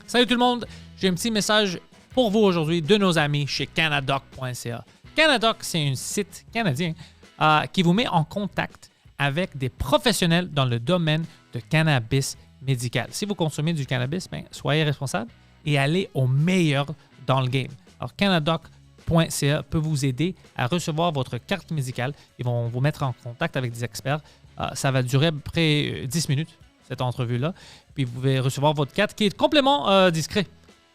Salut tout le monde, j'ai un petit message pour vous aujourd'hui de nos amis chez Canadoc.ca. Canadoc, c'est un site canadien qui vous met en contact avec des professionnels dans le domaine de cannabis médical. Si vous consommez du cannabis, soyez responsable et allez au meilleur dans le game. Alors, Canadoc.ca peut vous aider à recevoir votre carte médicale. Ils vont vous mettre en contact avec des experts. Ça va durer à peu près 10 minutes, cette entrevue-là. Puis vous pouvez recevoir votre carte qui est complètement discret.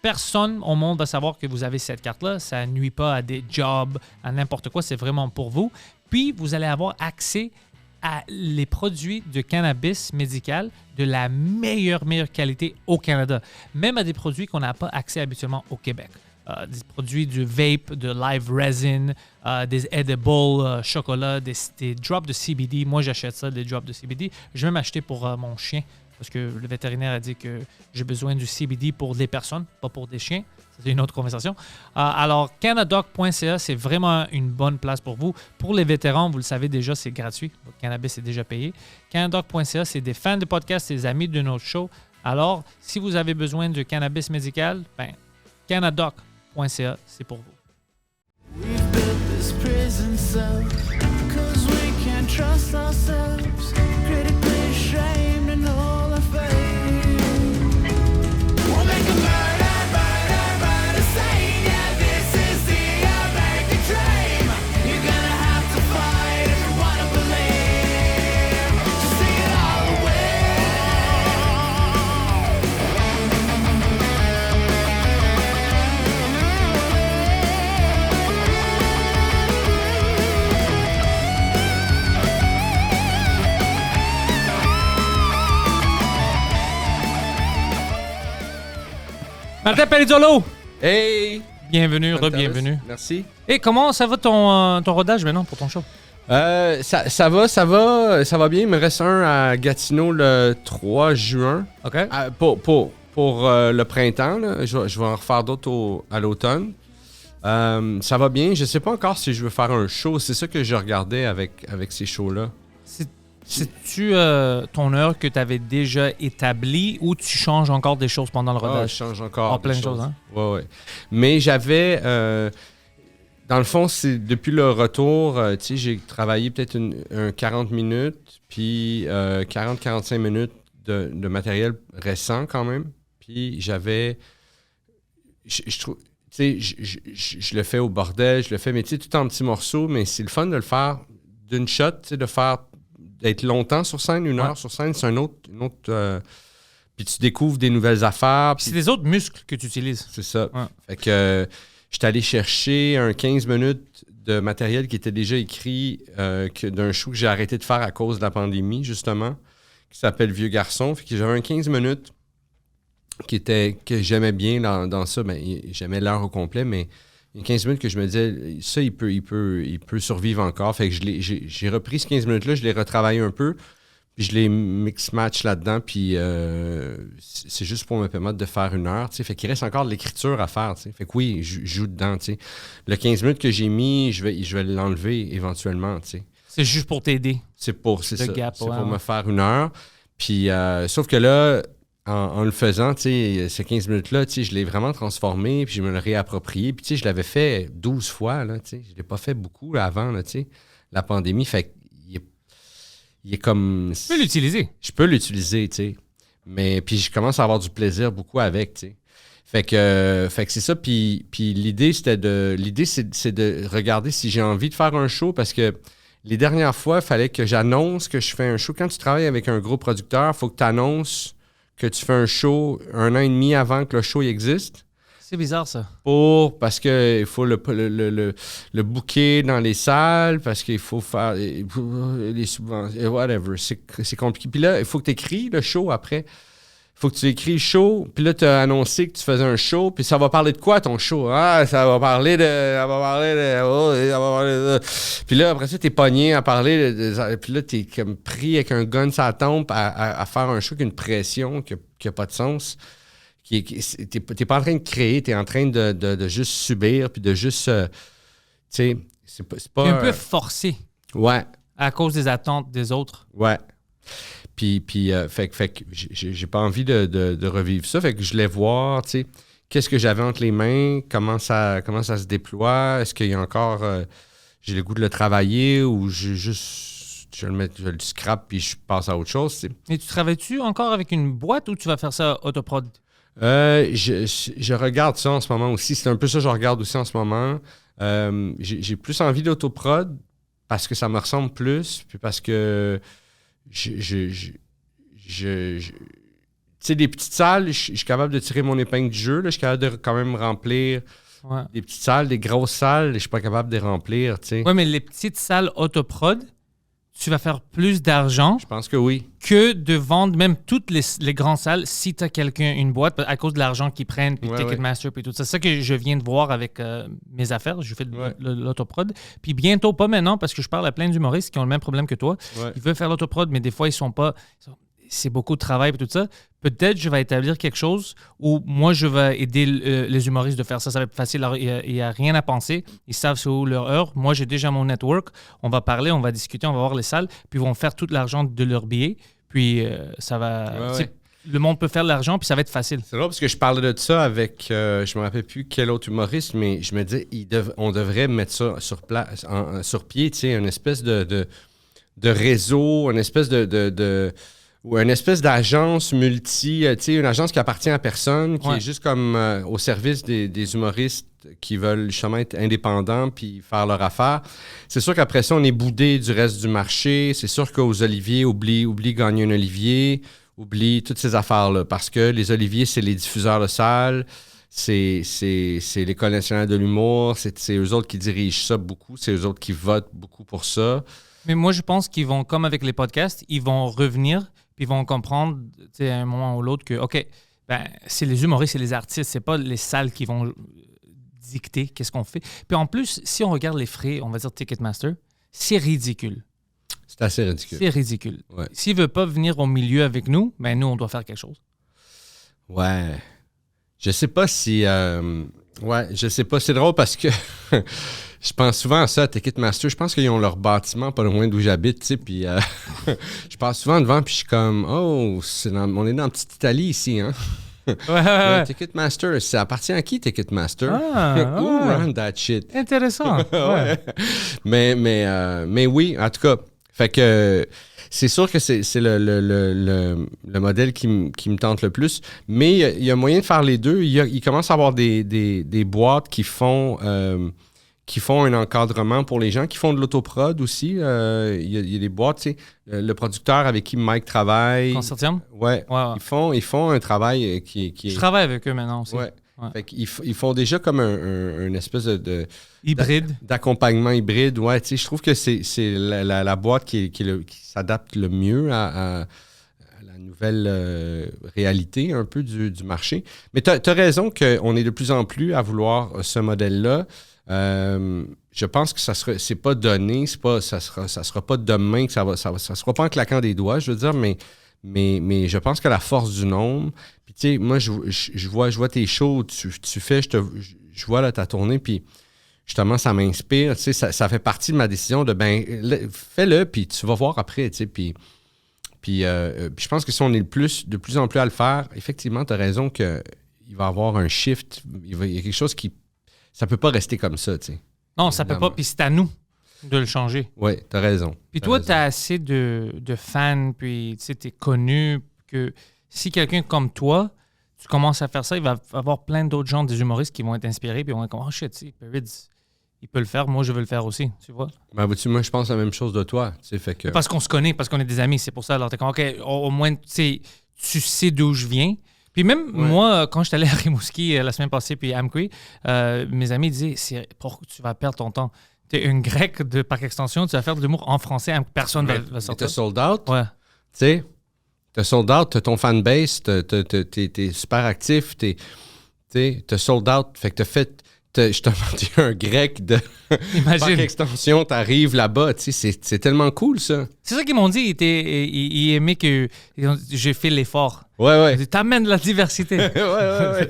Personne au monde va savoir que vous avez cette carte-là. Ça ne nuit pas à des jobs, à n'importe quoi. C'est vraiment pour vous. Puis, vous allez avoir accès à les produits de cannabis médical de la meilleure qualité au Canada. Même à des produits qu'on n'a pas accès habituellement au Québec. Des produits du vape, de live resin, des edibles, chocolat, des drops de CBD. Moi, j'achète ça, des drops de CBD. Je vais m'acheter pour mon chien parce que le vétérinaire a dit que j'ai besoin du CBD pour des personnes, pas pour des chiens. C'est une autre conversation. Alors, Canadoc.ca, c'est vraiment une bonne place pour vous. Pour les vétérans, vous le savez déjà, c'est gratuit. Le cannabis est déjà payé. Canadoc.ca, c'est des fans de podcast, c'est des amis de notre show. Alors, si vous avez besoin de cannabis médical, Canadoc.ca, c'est pour vous. We've built this prison cell 'cause we can't trust ourselves. Critically ashamed and all our fame. We'll make a murder scene. Yeah, this is the American dream. You're gonna have to fight if you wanna believe. Just sing it all away. Martin Perizzolo! Hey! Bienvenue, Fantastique. re-bienvenue. Merci. Et comment ça va ton rodage maintenant pour ton show? Ça va bien. Il me reste un à Gatineau le 3 juin. OK. Pour le printemps, là. Je vais en refaire d'autres à l'automne. Ça va bien. Je sais pas encore si je veux faire un show. C'est ça que je regardais avec ces shows-là. C'est-tu ton heure que tu avais déjà établie ou tu changes encore des choses pendant le Je rodage? change encore. plein des de choses, hein? Ouais. Mais j'avais... dans le fond, c'est depuis le retour, j'ai travaillé peut-être 40 minutes, puis 40-45 minutes de matériel récent quand même. Puis j'avais... Je trouve... je le fais au bordel, je le fais, mais tout en petits morceaux, mais c'est le fun de le faire d'une shot, d'être longtemps sur scène, une heure sur scène, c'est une autre puis tu découvres des nouvelles affaires. C'est des autres muscles que tu utilises. C'est ça. Ouais. Fait que j'étais allé chercher un 15 minutes de matériel qui était déjà écrit d'un show que j'ai arrêté de faire à cause de la pandémie, justement, qui s'appelle Vieux Garçon. Fait que j'avais un 15 minutes que j'aimais bien dans ça. J'aimais l'heure au complet, mais il y a 15 minutes que je me disais, ça, il peut survivre encore. Fait que j'ai repris ces 15 minutes-là, je l'ai retravaillé un peu, puis je l'ai mix-match là-dedans, puis c'est juste pour me permettre de faire une heure, t'sais. Fait qu'il reste encore de l'écriture à faire, t'sais. Fait que oui, je joue dedans, t'sais. Le 15 minutes que j'ai mis, je vais l'enlever éventuellement, t'sais. C'est juste pour t'aider. C'est ça. Gap, c'est pour me faire une heure. Puis, sauf que là, en le faisant, ces 15 minutes-là, je l'ai vraiment transformé, puis je me l'ai réapproprié. Puis, je l'avais fait 12 fois, là, je ne l'ai pas fait beaucoup là, avant, là, la pandémie. Fait qu'il est comme... Tu peux l'utiliser. Je peux l'utiliser, mais puis je commence à avoir du plaisir beaucoup avec, Fait que c'est ça. Puis l'idée, c'est de regarder si j'ai envie de faire un show, parce que les dernières fois, il fallait que j'annonce que je fais un show. Quand tu travailles avec un gros producteur, il faut que tu annonces que tu fais un show 1 an et demi avant que le show existe. C'est bizarre, ça. Parce qu'il faut le booker dans les salles, parce qu'il faut faire les subventions, whatever. C'est compliqué. Puis là, il faut que tu écris le show après. Il faut que tu écris le show, puis là, tu as annoncé que tu faisais un show, puis ça va parler de quoi, ton show? Ah, ça va parler de... Puis là, après ça, t'es pogné à parler puis là, t'es comme pris avec un gun sur la tempe à faire un show qui a une pression qui a pas de sens. T'es pas en train de créer, t'es en train de juste subir, puis de juste... tu sais, c'est pas... T'es un peu forcé. Ouais. À cause des attentes des autres. Ouais. Fait que j'ai pas envie de revivre ça. Fait que je voulais voir, tu sais, qu'est-ce que j'avais entre les mains, comment ça se déploie, est-ce qu'il y a encore... j'ai le goût de le travailler ou je le scrap puis je passe à autre chose. T'sais. Et tu travailles-tu encore avec une boîte ou tu vas faire ça autoprod? Je regarde ça en ce moment aussi. C'est un peu ça que je regarde aussi en ce moment. J'ai plus envie d'autoprod parce que ça me ressemble plus, puis parce que tu sais, des petites salles, je suis capable de tirer mon épingle du jeu. Là, je suis capable de quand même remplir des petites salles, des grosses salles, je suis pas capable de les remplir. Oui, mais les petites salles autoprod, tu vas faire plus d'argent. Je pense que oui. Que de vendre même toutes les grandes salles si tu as une boîte à cause de l'argent qu'ils prennent, puis Ticketmaster, puis tout ça. C'est ça que je viens de voir avec mes affaires. Je fais de l'autoprod. Puis bientôt, pas maintenant, parce que je parle à plein d'humoristes qui ont le même problème que toi. Ouais. Ils veulent faire l'autoprod, mais des fois, ils sont pas... C'est beaucoup de travail et tout ça. Peut-être je vais établir quelque chose où moi, je vais aider les humoristes de faire ça. Ça va être facile. Il n'y a rien à penser. Ils savent c'est où leur heure. Moi, j'ai déjà mon network. On va parler, on va discuter, on va voir les salles. Puis ils vont faire tout l'argent de leurs billets. Puis ça va... Le monde peut faire de l'argent, puis ça va être facile. C'est drôle parce que je parlais de ça avec... je me rappelle plus quel autre humoriste, mais je me disais, on devrait mettre ça sur pied, tu sais, une espèce de réseau, une espèce ou une espèce d'agence multi, tu sais, une agence qui appartient à personne, qui est juste comme au service des humoristes qui veulent justement être indépendants puis faire leur affaire. C'est sûr qu'après ça, on est boudé du reste du marché. C'est sûr qu'aux Oliviers, oublie gagner un Olivier, oublie toutes ces affaires-là, parce que les Oliviers, c'est les diffuseurs de salles, c'est l'École nationale de l'humour, c'est eux autres qui dirigent ça beaucoup, c'est eux autres qui votent beaucoup pour ça. Mais moi, je pense qu'ils vont, comme avec les podcasts, ils vont revenir puis ils vont comprendre à un moment ou l'autre que, OK, ben, c'est les humoristes, c'est les artistes, c'est pas les salles qui vont dicter qu'est-ce qu'on fait. Puis en plus, si on regarde les frais, on va dire Ticketmaster, c'est ridicule. C'est assez ridicule. C'est ridicule. Ouais. S'ils ne veulent pas venir au milieu avec nous, ben nous, on doit faire quelque chose. Ouais. Je sais pas si... je sais pas. C'est drôle parce que... Je pense souvent à ça, à Ticketmaster. Je pense qu'ils ont leur bâtiment pas loin d'où j'habite, tu sais, puis je passe souvent devant, puis je suis comme, oh, on est dans la petite Italie ici, hein? Ouais. Ticketmaster, ça appartient à qui, Ticketmaster? Who run that shit? Intéressant. Ouais. Mais oui, en tout cas, fait que c'est sûr que c'est le modèle qui me tente le plus, mais il y a moyen de faire les deux. Il commence à avoir des boîtes qui font un encadrement pour les gens, qui font de l'autoprod aussi. Il y a des boîtes, tu sais, le producteur avec qui Mike travaille. Consortium? Ouais. Ils font un travail qui est... Je travaille avec eux maintenant aussi. Ouais. Fait qu'ils font déjà comme une espèce de hybride. D'accompagnement hybride. Ouais, tu sais, je trouve que c'est la boîte qui s'adapte le mieux à la nouvelle réalité un peu du marché. Mais tu as raison qu'on est de plus en plus à vouloir ce modèle-là. Je pense que c'est pas donné, ça sera pas demain que ça sera pas en claquant des doigts, je veux dire, mais je pense que la force du nombre, puis tu sais, moi je vois tes shows, tu fais, je vois là ta tournée, puis justement ça m'inspire, tu sais, ça fait partie de ma décision de fais-le, puis tu vas voir après, tu sais, puis je pense que si on est de plus en plus à le faire, effectivement, tu as raison qu'il va y avoir un shift, il y a quelque chose qui... Ça peut pas rester comme ça, tu sais. Non, ça peut pas, puis c'est à nous de le changer. Oui, t'as raison. Puis toi, t'as assez de fans, puis tu sais, t'es connu, que si quelqu'un comme toi, tu commences à faire ça, il va y avoir plein d'autres gens, des humoristes qui vont être inspirés, puis ils vont être comme, oh shit, il peut le faire, moi je veux le faire aussi, tu vois. Ben, vois-tu, moi je pense la même chose de toi, tu sais, fait que... Parce qu'on se connaît, parce qu'on est des amis, c'est pour ça, alors t'es comme, OK, au moins, tu sais d'où je viens. Puis même moi, quand je suis allé à Rimouski la semaine passée, puis à Amqui, mes amis disaient, pourquoi tu vas perdre ton temps? Tu es une grecque par extension, tu vas faire de l'humour en français, personne ne va sortir. Tu as sold out. Ouais. Tu sais, tu as sold out, tu as ton fanbase, tu es super actif, tu as sold out. Fait que tu as fait, justement, tu es un grec de par extension, tu arrives là-bas. Tu sais, c'est tellement cool, ça. C'est ça qu'ils m'ont dit. Ils aimaient que j'ai fait l'effort. Ouais. Je dis, t'amènes la diversité. ouais.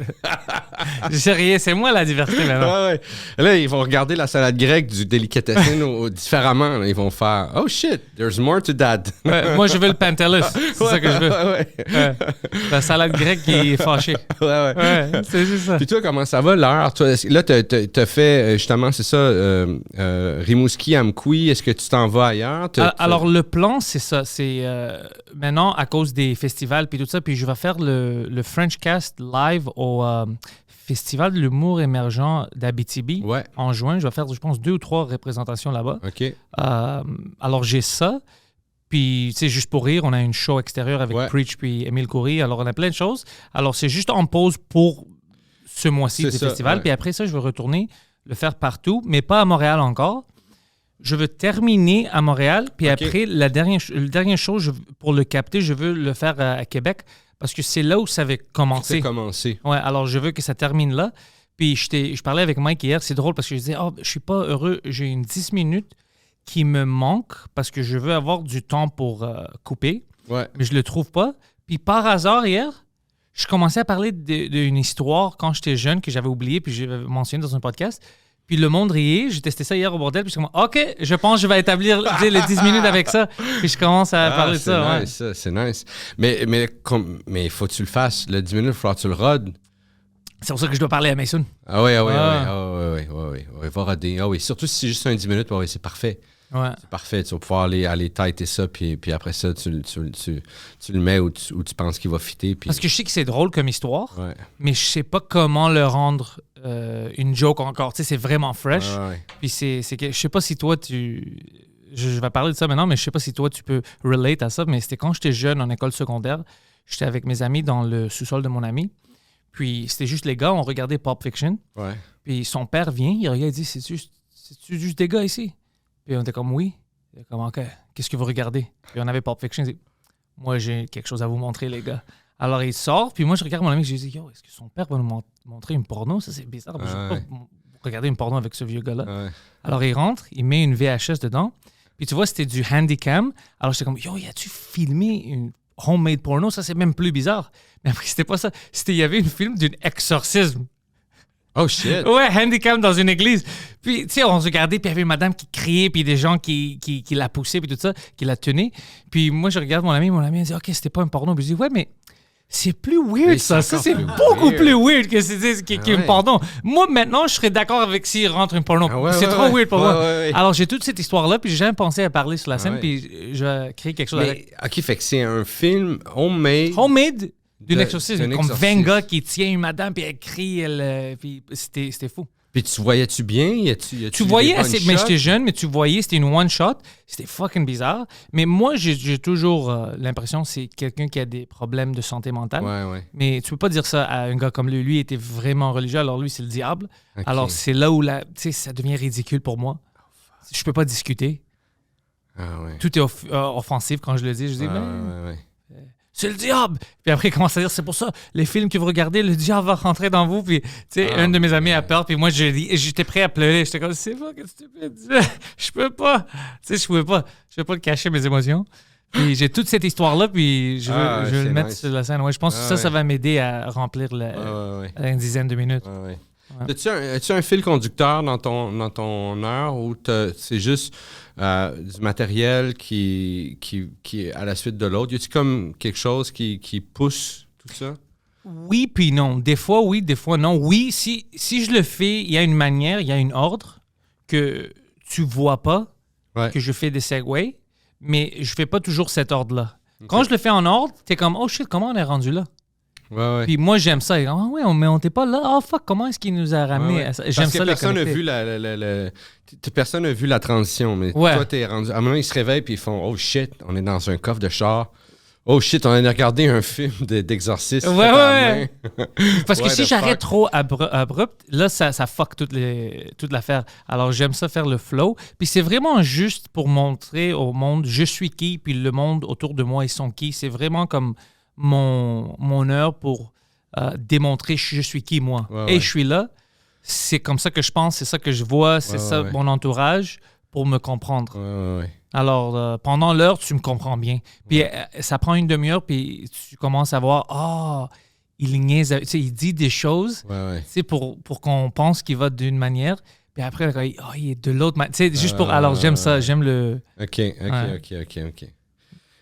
Je sais rien, c'est moi la diversité maintenant. Ouais. Là, ils vont regarder la salade grecque du délicatessen différemment. Là. Ils vont faire « Oh shit, there's more to that. » Ouais, moi, je veux le Pantelis. C'est ça que je veux. Ouais. La salade grecque qui est fâchée. Ouais. C'est juste ça. Puis toi, comment ça va, l'heure? Toi, là, t'as fait, justement, c'est ça, Rimouski, Amkoui. Est-ce que tu t'en vas ailleurs? Alors, le plan, c'est ça. C'est maintenant, à cause des festivals puis tout ça, puis je vais faire le French Cast live au Festival de l'humour émergent d'Abitibi en juin. Je vais faire, je pense, 2 ou 3 représentations là-bas. OK. Alors, j'ai ça. Puis, tu sais, juste pour rire, on a une show extérieure avec Preach puis Émile Coury. Alors, on a plein de choses. Alors, c'est juste en pause pour ce mois-ci du festival. Puis après ça, je vais retourner le faire partout, mais pas à Montréal encore. Je veux terminer à Montréal. Puis après, le dernier show, pour le capter, je veux le faire à Québec parce que c'est là où ça avait commencé. Ouais, alors je veux que ça termine là. Puis je parlais avec Mike hier. C'est drôle parce que je disais, je suis pas heureux. J'ai une 10 minutes qui me manque parce que je veux avoir du temps pour couper. Ouais. Mais je le trouve pas. Puis par hasard, hier, je commençais à parler d'une histoire quand j'étais jeune que j'avais oublié puis j'avais mentionné dans un podcast. Puis le monde riait. J'ai testé ça hier au bordel. Puis je suis comme, OK, je pense que je vais établir les 10 minutes avec ça. Puis je commence à parler de ça. Nice, ouais. C'est nice. Mais faut que tu le fasses. Le 10 minutes, il faudra que tu le rodes. C'est pour ça que je dois parler à Mason. Ah oui. Va roder. Ah oui. Surtout si c'est juste un 10 minutes, c'est parfait. Ouais. C'est parfait. Tu vas pouvoir aller tighter ça. Puis après ça, tu le mets où tu penses qu'il va fitter. Puis... Parce que je sais que c'est drôle comme histoire, ouais. mais je sais pas comment le rendre une joke encore. Tu sais, c'est vraiment fresh. Ouais. Puis je sais pas si toi, je vais parler de ça maintenant, mais je sais pas si toi, tu peux relate à ça. Mais c'était quand j'étais jeune en école secondaire. J'étais avec mes amis dans le sous-sol de mon ami. Puis c'était juste les gars, on regardait Pulp Fiction. Ouais. Puis son père vient, il regarde et dit, c'est-tu juste des gars ici? Puis on était comme, oui. Il était comme, OK, qu'est-ce que vous regardez? Puis on avait Pulp Fiction. Il dit, moi, j'ai quelque chose à vous montrer, les gars. Alors, il sort, puis moi, je regarde mon ami, je dis, yo, est-ce que son père va nous montrer une porno? Ça, c'est bizarre. Je ne vais pas regarder une porno avec ce vieux gars-là. Ouais. Alors, il rentre, il met une VHS dedans, puis tu vois, c'était du Handycam. Alors, j'étais comme, yo, y a-tu filmé une homemade porno? Ça, c'est même plus bizarre. Mais après, c'était pas ça. Il y avait une film d'un exorcisme. Oh shit! Ouais, Handycam dans une église. Puis, tu sais, on se regardait, puis il y avait une madame qui criait, puis des gens qui la poussaient, puis tout ça, qui la tenaient. Puis moi, je regarde mon ami me dit, OK, c'était pas un porno. Puis je dis, ouais, mais c'est plus weird, ça. Ça, c'est beaucoup plus weird qu'une porno. Moi, maintenant, je serais d'accord avec s'il rentre une porno. C'est trop weird pour moi. Ouais. Alors, j'ai toute cette histoire-là, puis j'ai jamais pensé à parler sur la scène, puis je vais créer quelque chose avec. OK, fait que c'est un film homemade. Homemade? D'une exorcisme. Comme 20 gars qui tient une madame, puis elle crie, puis c'était fou. Puis tu voyais-tu bien? Tu voyais assez, mais j'étais jeune, mais tu voyais, c'était une one-shot. C'était fucking bizarre. Mais moi, j'ai toujours l'impression que c'est quelqu'un qui a des problèmes de santé mentale. Ouais. Mais tu peux pas dire ça à un gars comme lui. Lui, il était vraiment religieux, alors lui, c'est le diable. Okay. Alors, c'est là où ça devient ridicule pour moi. Je peux pas discuter. Ah ouais. Tout est offensif quand je le dis. Je dis, ouais. C'est le diable! Puis après, il commence à dire, c'est pour ça, les films que vous regardez, le diable va rentrer dans vous. Puis, tu sais, un de mes amis a peur. Puis moi, j'étais prêt à pleurer. J'étais comme, c'est pas que stupide. Je peux pas. Tu sais, je pouvais pas le cacher, mes émotions. Puis j'ai toute cette histoire-là, puis je veux le mettre sur la scène. Ouais, je pense que ça va m'aider à remplir une dizaine de minutes. Ouais. As-tu un fil conducteur dans ton heure ou c'est juste du matériel qui est à la suite de l'autre? Y a-tu comme quelque chose qui pousse tout ça? Oui, puis non. Des fois, oui, des fois, non. Oui, si je le fais, il y a une manière, il y a une ordre que tu vois pas, que je fais des segways, mais je fais pas toujours cet ordre-là. Okay. Quand je le fais en ordre, t'es comme, oh shit, comment on est rendu là? Ouais. Puis moi, j'aime ça. Mais on t'est pas là. Oh fuck, comment est-ce qu'il nous a ramené à ça? J'aime ça. Personne n'a vu personne n'a vu la transition. Mais toi, t'es rendu. À un moment, ils se réveillent puis ils font oh shit, on est dans un coffre de char. Oh shit, on a regardé un film d'exorcisme. Ouais. Parce que si j'arrête trop abrupt, là, ça fuck toute l'affaire. Alors, j'aime ça faire le flow. Puis c'est vraiment juste pour montrer au monde je suis qui, puis le monde autour de moi, ils sont qui. C'est vraiment comme mon heure pour démontrer je suis qui, moi. Je suis là. C'est comme ça que je pense, c'est ça que je vois, c'est mon entourage. pour me comprendre. Ouais. Alors, pendant l'heure, tu me comprends bien. Puis ça prend une demi-heure, puis tu commences à voir, il niaise, tu sais, il dit des choses, Ouais. tu sais, pour qu'on pense qu'il va d'une manière, puis après, il est de l'autre manière. Tu sais, juste pour... Alors, j'aime ça, j'aime le... OK.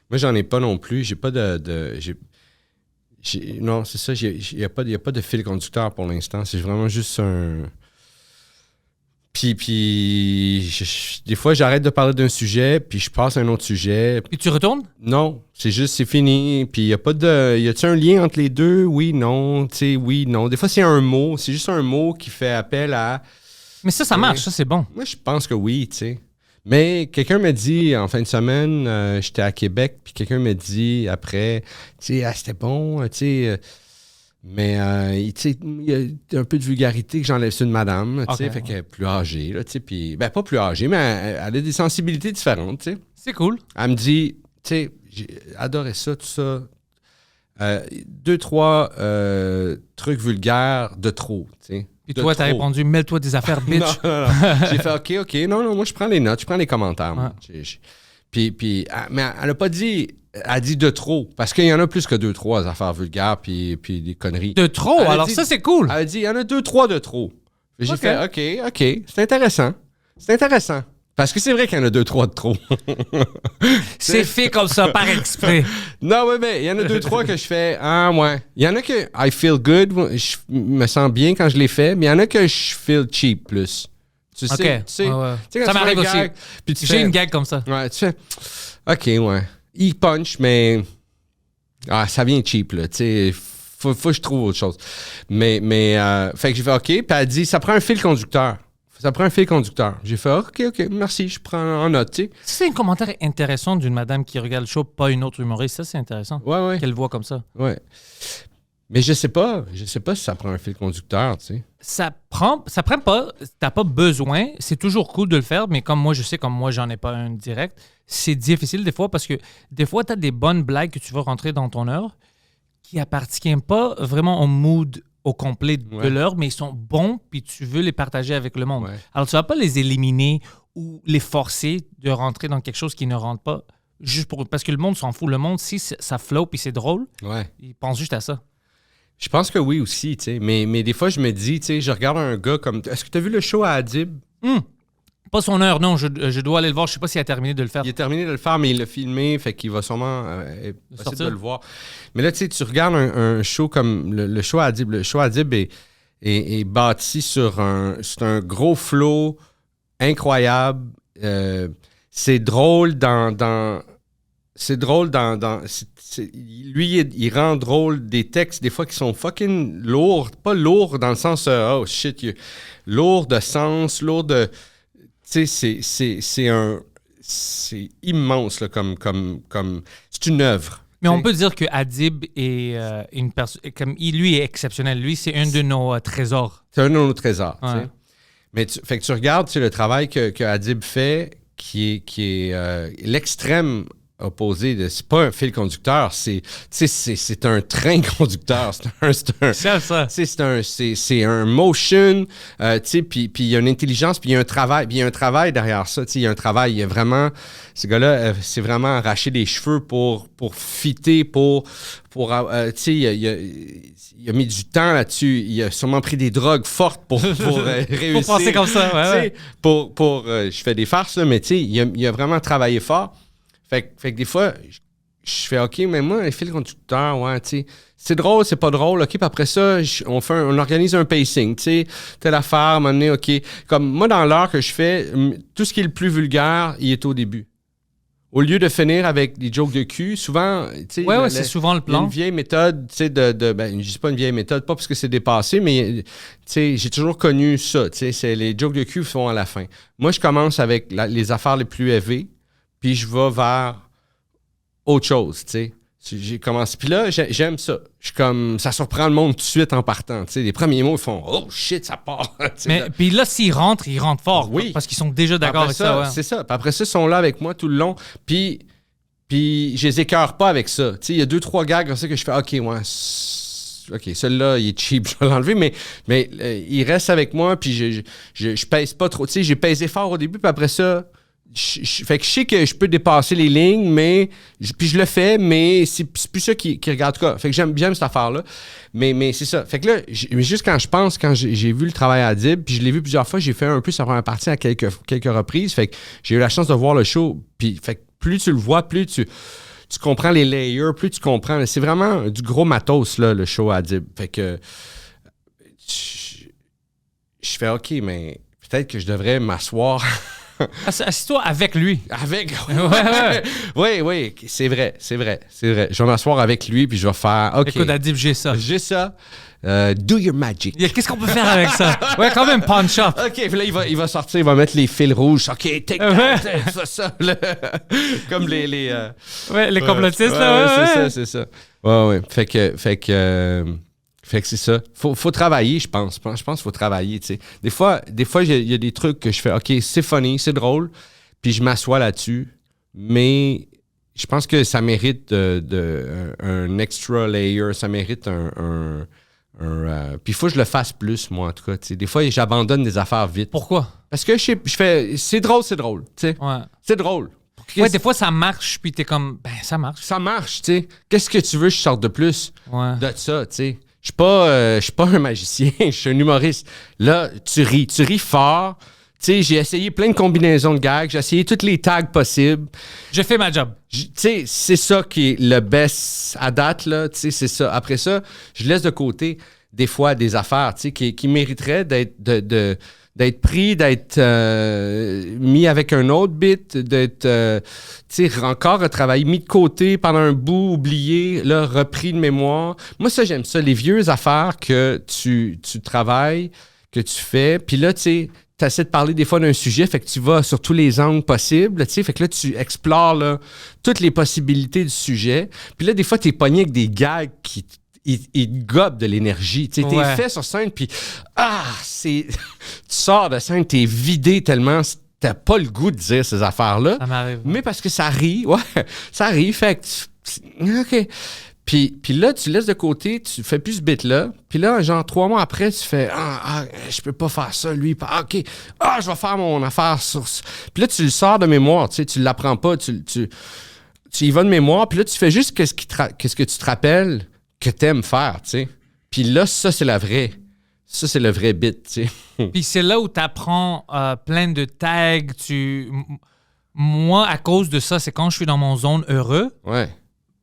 Moi, j'en ai pas non plus. J'ai pas non, c'est ça. Il n'y a pas de fil conducteur pour l'instant. C'est vraiment juste un... Puis des fois, j'arrête de parler d'un sujet, puis je passe à un autre sujet. Puis tu retournes? Non, c'est fini. Puis il n'y a pas de... Y a-t-il un lien entre les deux? Oui, non. Tu sais, oui, non. Des fois, c'est un mot. C'est juste un mot qui fait appel à... Mais ça marche. Ça, c'est bon. Moi, je pense que oui, tu sais. Mais quelqu'un m'a dit, en fin de semaine, j'étais à Québec, puis quelqu'un m'a dit après, tu sais, c'était bon, tu sais... Mais tu sais, il y a un peu de vulgarité que j'enlève sur une madame, tu sais, fait qu'elle est plus âgée, là, tu sais, puis... Ben, pas plus âgée, mais elle a des sensibilités différentes, tu sais. C'est cool. Elle me dit, tu sais, j'ai adoré ça, tout ça. 2-3 trucs vulgaires de trop, tu sais. Puis toi, t'as répondu, mêle-toi des affaires, bitch. non. J'ai fait, OK. Non, moi, je prends les notes, je prends les commentaires. Ouais. Puis, mais elle n'a pas dit... Elle a dit de trop, parce qu'il y en a plus que 2-3 affaires vulgaires puis des conneries. De trop? Alors dit, ça, c'est cool. Elle a dit, il y en a 2-3 de trop. J'ai fait, OK. C'est intéressant. Parce que c'est vrai qu'il y en a 2-3 de trop. C'est fait comme ça, par exprès. Non, oui, mais il y en a 2-3 que je fais, ouais. Il y en a que I feel good, je me sens bien quand je les fais, mais il y en a que je feel cheap plus. Tu sais, Ouais. quand Ça tu m'arrive fais un aussi. gag, puis tu J'ai fais, une gag comme ça. Ouais, tu fais, OK, ouais. Il punch, mais ça vient cheap, là, tu sais. Faut que je trouve autre chose. Mais fait que j'ai fait OK, puis elle dit, ça prend un fil conducteur. J'ai fait OK, merci, je prends en note, tu sais. C'est un commentaire intéressant d'une madame qui regarde le show, pas une autre humoriste. Ça, c'est intéressant. Ouais. Qu'elle voit comme ça. Ouais. Mais je sais pas si ça prend un fil conducteur, tu sais. Ça prend pas, t'as pas besoin. C'est toujours cool de le faire, mais comme moi, j'en ai pas un direct. C'est difficile des fois parce que des fois, t'as des bonnes blagues que tu vas rentrer dans ton heure qui appartiennent pas vraiment au mood au complet de l'heure, mais ils sont bons puis tu veux les partager avec le monde. Ouais. Alors, tu vas pas les éliminer ou les forcer de rentrer dans quelque chose qui ne rentre pas juste parce que le monde s'en fout. Le monde, si ça flow puis c'est drôle, il pense juste à ça. Je pense que oui aussi, tu sais. Mais des fois, je me dis, tu sais, je regarde un gars comme... Est-ce que tu as vu le show à Adib? Pas son heure, non. Je dois aller le voir. Je sais pas s'il a terminé de le faire. Il a terminé de le faire, mais il l'a filmé, fait qu'il va sûrement possible de le voir. Mais là, tu sais, tu regardes un show comme le show à Adib. Le show à Adib est bâti sur un gros flow incroyable. C'est drôle lui, il rend drôle des textes, des fois, qui sont fucking lourds. Pas lourds dans le sens, oh shit, lourd de sens, lourd de... Tu sais, c'est immense, là, comme... C'est une œuvre. Mais on peut dire que Adib est une personne... Lui est exceptionnel. Lui, c'est un de nos trésors. C'est un de nos trésors, Ouais. tu sais. Mais fait que tu regardes, tu sais, le travail que Adib fait, qui est l'extrême opposé de... C'est pas un fil conducteur, c'est un train conducteur. C'est un motion, tu sais, puis il y a une intelligence, puis il y a un travail derrière ça, tu sais, il y a un travail, il y a vraiment... Ce gars-là, c'est vraiment arracher les cheveux pour fitter, pour tu sais, il a mis du temps là-dessus, il a sûrement pris des drogues fortes pour réussir. Pour penser comme ça, ouais. Je fais des farces, là, mais tu sais, il a vraiment travaillé fort. Fait que des fois, je fais OK, mais moi, les fils conducteurs, ouais, tu sais, c'est drôle, c'est pas drôle, OK, puis après ça, on organise un pacing, tu sais, telle affaire, à un moment donné, OK. Comme moi, dans l'heure que je fais, tout ce qui est le plus vulgaire, il est au début. Au lieu de finir avec des jokes de cul, souvent, tu sais... c'est souvent le plan. Une vieille méthode, tu sais, ben, je dis pas une vieille méthode, pas parce que c'est dépassé, mais, tu sais, j'ai toujours connu ça, tu sais, c'est les jokes de cul sont à la fin. Moi, je commence avec les affaires les plus élevées, puis je vais vers autre chose, tu sais. J'ai commencé. Puis là, j'aime ça. Je suis comme... Ça surprend le monde tout de suite en partant, tu sais. Les premiers mots, ils font « Oh, shit, ça part! » Mais puis là, s'ils rentrent fort. Oui. Parce qu'ils sont déjà d'accord avec ça. Ouais. C'est ça. Puis après ça, ils sont là avec moi tout le long. Puis je les écœure pas avec ça. Tu sais, il y a 2-3 gags comme ça que je fais « OK, ouais, OK, celui-là, il est cheap, je vais l'enlever. » Mais il reste avec moi, puis je pèse pas trop. Tu sais, j'ai pesé fort au début, puis après ça... Fait que je sais que je peux dépasser les lignes, mais puis je le fais, mais c'est plus ça qui regarde. En tout cas, fait que j'aime cette affaire-là. Mais c'est ça. Fait que là, mais juste quand j'ai vu le travail à Adib, puis je l'ai vu plusieurs fois, j'ai fait un peu sa première partie à quelques reprises. Fait que j'ai eu la chance de voir le show. Puis fait que plus tu le vois, plus tu comprends les layers, plus tu comprends. C'est vraiment du gros matos, là, le show à Adib. Fait que je fais OK, mais peut-être que je devrais m'asseoir. Assis-toi avec lui. Avec. Ouais. Oui, c'est vrai. Je vais m'asseoir avec lui, puis je vais faire OK. Écoute, Adib, j'ai ça. J'ai ça. Do your magic. Qu'est-ce qu'on peut faire avec ça? Ouais, quand même, punch up. OK, puis là, il va sortir, il va mettre les fils rouges. OK, take that, ça. Là. Comme les ouais, les complotistes, ouais, là. Ouais. C'est ça. Ouais. Fait que c'est ça. Faut travailler, je pense. Je pense qu'il faut travailler, tu sais. Des fois, il y a des trucs que je fais, OK, c'est funny, c'est drôle, puis je m'assois là-dessus, mais je pense que ça mérite un extra layer, ça mérite puis il faut que je le fasse plus, moi, en tout cas. Tu sais. Des fois, j'abandonne des affaires vite. Pourquoi? Parce que je fais, c'est drôle, tu sais. Ouais. C'est drôle. Ouais, des fois, ça marche, puis t'es comme, ça marche. Ça marche, tu sais. Qu'est-ce que tu veux que je sorte de plus de ça, tu sais? Je suis pas un magicien, je suis un humoriste. Là, tu ris fort. Tu sais, j'ai essayé plein de combinaisons de gags, j'ai essayé toutes les tags possibles. J'ai fait ma job. Tu sais, c'est ça qui est le best à date, là. Tu sais, c'est ça. Après ça, je laisse de côté des fois des affaires, tu sais, qui mériteraient d'être pris, d'être mis avec un autre bit, d'être, tu sais, encore retravaillé, mis de côté pendant un bout, oublié, là, repris de mémoire. Moi, ça, j'aime ça. Les vieux affaires que tu travailles, que tu fais, puis là, tu sais, tu essaies de parler des fois d'un sujet, fait que tu vas sur tous les angles possibles, tu sais, fait que là, tu explores là, toutes les possibilités du sujet. Puis là, des fois, tu es pogné avec des gags qui te gobent de l'énergie. Tu sais, t'es fait sur scène, puis tu sors de scène, t'es vidé tellement, t'as pas le goût de dire ces affaires-là. Ça m'arrive. Mais parce que ça rit, ça rit, fait que OK. Puis là, tu laisses de côté, tu fais plus ce bit-là. Puis là, genre 3 mois après, tu fais je peux pas faire ça, lui. OK, je vais faire mon affaire sur ça. Puis là, tu le sors de mémoire, tu sais, tu l'apprends pas, tu y vas de mémoire. Puis là, tu fais juste qu'est-ce que tu te rappelles que t'aimes faire, tu sais. Puis là, ça, c'est la vraie. Ça, c'est le vrai bit, tu sais. Puis c'est là où tu apprends plein de tags. Moi, à cause de ça, c'est quand je suis dans mon zone heureux. Ouais.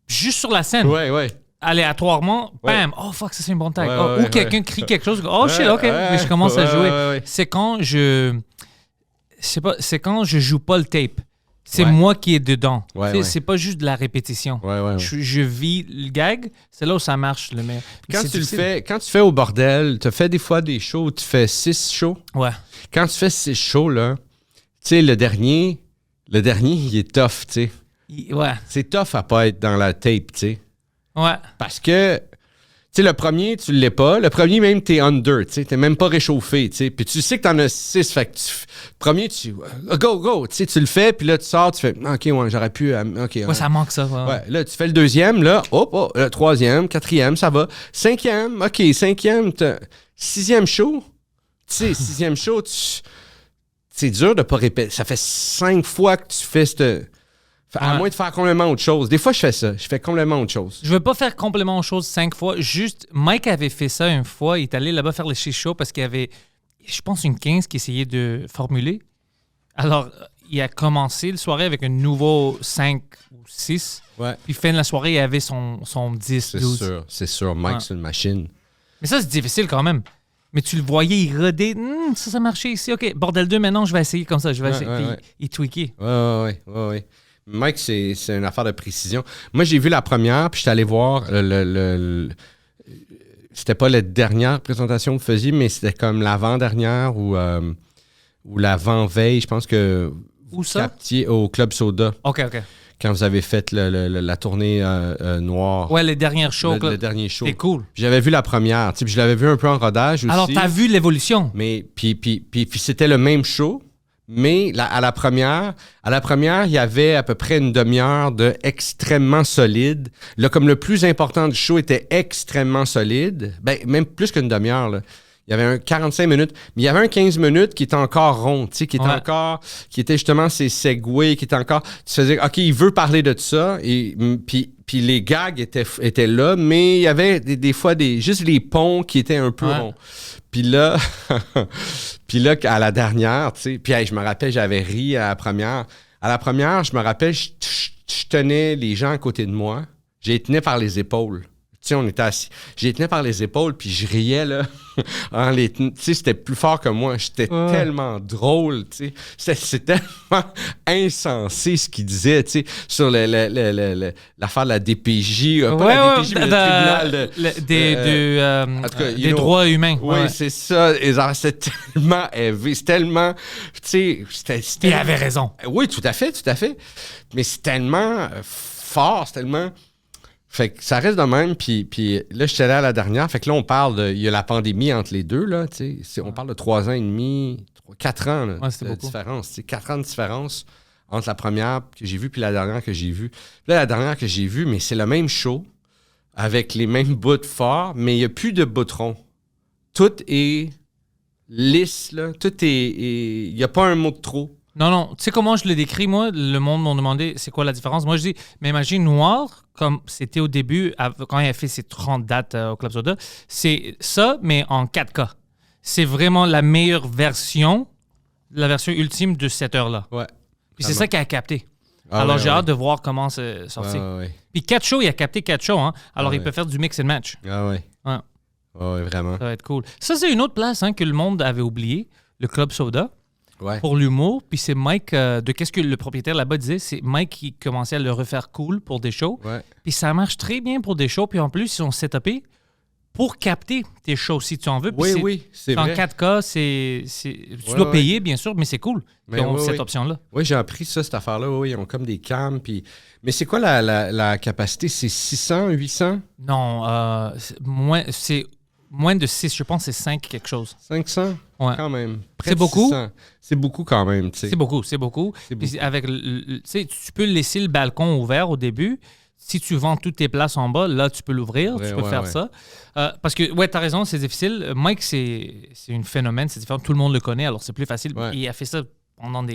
Juste sur la scène. Ouais. Aléatoirement, bam, oh fuck, ça c'est un bon tag. Ou quelqu'un crie quelque chose, oh shit, ok. Mais je commence à jouer. Ouais. C'est quand je joue pas le tape. C'est moi qui est dedans. C'est pas juste de la répétition. Ouais. Je vis le gag, c'est là où ça marche. Quand tu fais au bordel, tu fais des fois des shows où tu fais 6 shows. Ouais. Quand tu fais 6 shows, là, tu sais, le dernier, il est tough, tu sais. Ouais. C'est tough à pas être dans la tape, tu sais. Ouais. Parce que, tu sais, le premier, tu l'es pas. Le premier, même, t'es under, tu sais. T'es même pas réchauffé, tu sais. Puis tu sais que t'en as 6, fait que premier, go, tu sais, tu le fais, puis là, tu sors, tu fais, OK, ouais, j'aurais pu, OK. Ouais, ça manque ça. Ouais, là, tu fais le deuxième, là, le troisième, quatrième, ça va. Cinquième, OK, cinquième, sixième show. Tu sais, sixième show, c'est dur de pas répéter. Ça fait 5 fois que tu fais cette... À moins de faire complètement autre chose. Des fois, je fais ça. Je fais complètement autre chose. Je veux pas faire complètement autre chose 5 fois. Juste, Mike avait fait ça une fois. Il est allé là-bas faire le shit show parce qu'il y avait, je pense, une 15 qui essayait de formuler. Alors, il a commencé la soirée avec un nouveau 5 ou 6. Ouais. Puis, fin de la soirée, il avait son 10, 12. C'est sûr. Mike, c'est une machine. Mais ça, c'est difficile quand même. Mais tu le voyais, il rodait. Ça marchait ici. OK, bordel 2, maintenant, je vais essayer comme ça. Je vais essayer. Puis, il tweakait. Ouais. Mike, c'est une affaire de précision. Moi, j'ai vu la première, puis j'étais allé voir c'était pas la dernière présentation que vous faisiez, mais c'était comme l'avant-dernière ou l'avant-veille, je pense que... Où ça? Au Club Soda. OK. Quand vous avez fait la tournée noire. Ouais, les dernières shows. Le dernier show. C'est cool. Puis j'avais vu la première, puis je l'avais vu un peu en rodage aussi. Alors, t'as vu l'évolution. Mais puis c'était le même show. Mais à la première, il y avait à peu près une demi-heure de extrêmement solide. Là, comme le plus important du show était extrêmement solide, ben même plus qu'une demi-heure, là. Il y avait un 45 minutes, mais il y avait un 15 minutes qui était encore rond, tu sais, qui était justement ces segways, qui était encore, tu faisais, OK, il veut parler de ça, et puis les gags étaient là, mais il y avait des fois juste les ponts qui étaient un peu ronds. Puis là, à la dernière, tu sais, puis hey, je me rappelle, j'avais ri à la première. À la première, je me rappelle, je tenais les gens à côté de moi, je les tenais par les épaules. Tu sais, on était assis. Je les tenais par les épaules, puis je riais, là. Tu sais, c'était plus fort que moi. J'étais tellement drôle, tu sais. C'est tellement insensé ce qu'il disait, tu sais, sur l'affaire de la DPJ. Pas la DPJ, mais le tribunal des droits humains. Oui, c'est ça. C'est tellement élevé. C'est tellement... Tu sais, Il avait raison. Oui, tout à fait. Mais c'est tellement fort, c'est tellement... Fait que ça reste de même, puis là, j'étais allé à la dernière. Fait que là, on parle il y a la pandémie entre les deux, là, tu sais. On parle de 3 ans et demi, 4 ans là, de différence. 4 ans de différence entre la première que j'ai vue puis la dernière que j'ai vue. Là, la dernière que j'ai vue, mais c'est le même show, avec les mêmes bouts forts, mais il n'y a plus de boutons. Tout est lisse, là. Tout est... Il n'y a pas un mot de trop. Non. Tu sais comment je le décris, moi? Le monde m'a demandé c'est quoi la différence. Moi, je dis, mais imagine Noir, comme c'était au début, quand il a fait ses 30 dates au Club Soda, c'est ça, mais en 4K. C'est vraiment la meilleure version, la version ultime de cette heure-là. Ouais. Puis c'est ça qu'il a capté. Alors, j'ai hâte de voir comment c'est sorti. Puis 4 shows, il a capté 4 shows. Hein? Alors, il peut faire du mix and match. Ah ouais. Ouais, vraiment. Ça va être cool. Ça, c'est une autre place que le monde avait oublié, le Club Soda. Ouais. Pour l'humour. Puis c'est Mike, de qu'est-ce que le propriétaire là-bas disait, c'est Mike qui commençait à le refaire cool pour des shows. Ouais. Puis ça marche très bien pour des shows. Puis en plus, ils sont setupés pour capter tes shows si tu en veux. Puis c'est vrai. En 4K, tu dois payer, bien sûr, mais c'est cool qu'ils ont cette option-là. Oui, j'ai appris ça, cette affaire-là. Oui, ils ont comme des cams. Puis... Mais c'est quoi la capacité? C'est 600, 800? Non, c'est moins de 6. Je pense que c'est 5 quelque chose. 500? Ouais. Quand même. C'est beaucoup? 600. C'est beaucoup quand même, tu sais. C'est beaucoup. Puis avec tu peux laisser le balcon ouvert au début. Si tu vends toutes tes places en bas, là, tu peux l'ouvrir. Tu peux faire ça. Parce que, t'as raison, c'est difficile. Mike, c'est un phénomène. C'est différent. Tout le monde le connaît, alors c'est plus facile. Ouais. Il a fait ça pendant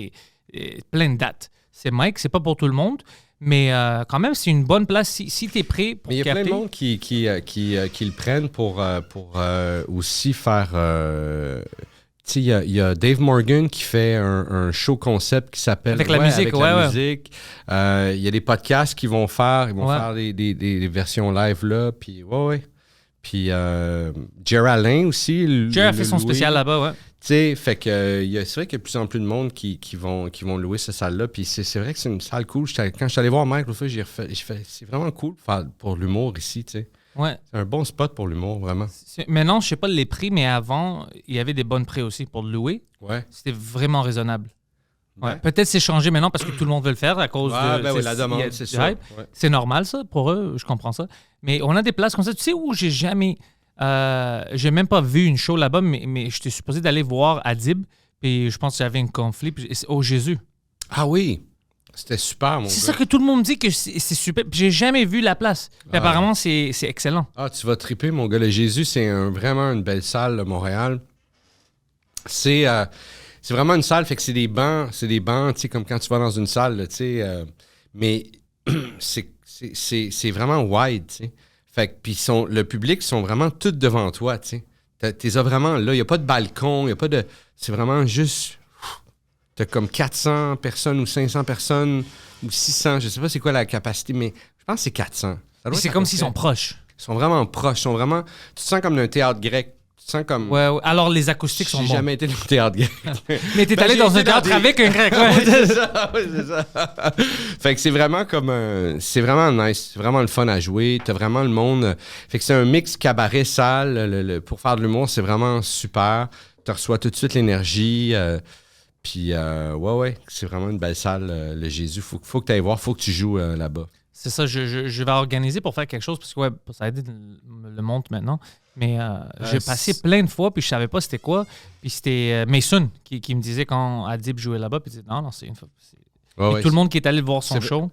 plein de dates. C'est Mike, c'est pas pour tout le monde. Mais quand même, c'est une bonne place si tu es prêt pour capter. Mais il y a plein de monde qui le prennent pour aussi faire... tu sais, il y a Dave Morgan qui fait un show concept qui s'appelle... Avec la musique, musique. Il y a des podcasts qu'ils vont faire. Ils vont faire des versions live là. Puis, Puis Jerry Alain aussi. Jerry a fait son spécial là-bas, ouais. Tu sais, fait que c'est vrai qu'il y a de plus en plus de monde qui vont louer cette salle-là. Puis c'est vrai que c'est une salle cool. Quand je suis allé voir Mike l'autre fois, j'ai fait c'est vraiment cool pour l'humour ici, tu sais. Ouais. C'est un bon spot pour l'humour, vraiment. Maintenant, je sais pas les prix, mais avant, il y avait des bonnes prix aussi pour le louer. Ouais. C'était vraiment raisonnable. Ouais. Peut-être c'est changé maintenant parce que tout le monde veut le faire à cause de la demande, c'est ça. Ouais. C'est normal, ça, pour eux, je comprends ça. Mais on a des places comme ça. Tu sais où j'ai jamais... j'ai même pas vu une show là-bas, mais j'étais supposé d'aller voir Adib, puis je pense que j'avais un conflit. Oh, Jésus. Ah oui! C'était super, mon gars. C'est ça que tout le monde me dit que c'est super. Puis j'ai jamais vu la place. Puis apparemment, c'est excellent. Ah, tu vas triper, mon gars. Le Jésus, c'est vraiment une belle salle, là, Montréal. C'est vraiment une salle, fait que c'est des bancs, tu sais, comme quand tu vas dans une salle, là, tu sais. Mais c'est vraiment wide, tu sais. Fait que, puis le public sont vraiment tous devant toi, tu sais. T'es vraiment là, il n'y a pas de balcon, il n'y a pas de... C'est vraiment juste... T'as comme 400 personnes ou 500 personnes ou 600, je sais pas c'est quoi la capacité, mais je pense que c'est 400. C'est comme s'ils sont proches. Ils sont vraiment proches, tu te sens comme dans un théâtre grec. Tu te sens comme... Ouais. Alors les acoustiques sont bons. J'ai jamais été dans un théâtre grec. Mais t'es allé dans un théâtre avec un grec, ouais. Oui, c'est ça. Fait que c'est vraiment comme c'est vraiment nice. C'est vraiment le fun à jouer. T'as vraiment le monde... Fait que c'est un mix cabaret-salle. Pour faire de l'humour, c'est vraiment super. Tu reçois tout de suite l'énergie. Puis, c'est vraiment une belle salle, le Jésus. Faut que tu ailles voir, faut que tu joues là-bas. C'est ça, je vais organiser pour faire quelque chose, parce que ça a aidé le monde maintenant. Mais j'ai passé plein de fois, puis je savais pas c'était quoi. Puis c'était Mason qui me disait quand Adib jouait là-bas, puis il disait non, c'est une fois. Tout le monde qui est allé voir son show.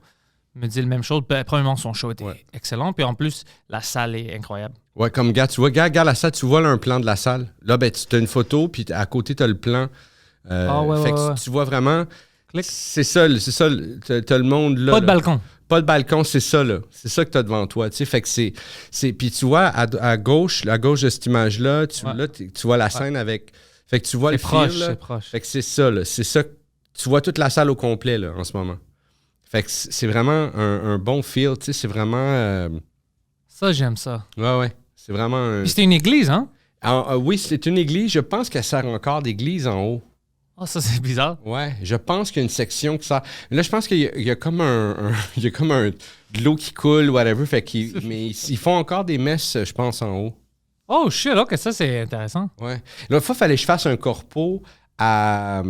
me dit la même chose. Premièrement, son show était Ouais. excellent. Puis en plus, la salle est incroyable. Ouais, comme gars, tu vois, regarde la salle, tu vois là, un plan de la salle. Là, ben, tu as une photo, puis à côté, tu as le plan. Fait que tu vois vraiment. Clic. C'est ça, t'as le monde là. Pas de là. balcon. Pas de balcon, c'est ça, là. C'est ça que tu as devant toi, tu sais. Fait que c'est... Puis tu vois, à gauche de cette image-là, tu vois la scène avec... Fait que tu vois C'est le proche, fil, là. c'est proche. Fait que c'est ça, là. C'est ça. Tu vois toute la salle au complet, là, en ce moment. Fait que c'est vraiment un bon feel, tu sais. C'est vraiment... Ça, j'aime ça. Ouais. C'est vraiment... Puis c'était une église, hein? oui, c'est une église. Je pense qu'elle sert encore d'église en haut. Ah, ça, c'est bizarre. Ouais, je pense qu'il y a une section qui sert... Là, je pense qu'il y a comme il y a comme de l'eau qui coule, whatever. Fait mais ils font encore des messes, je pense, en haut. Oh, shit, OK, ça, c'est intéressant. Ouais. L'autre fois, il fallait que je fasse un corpo à...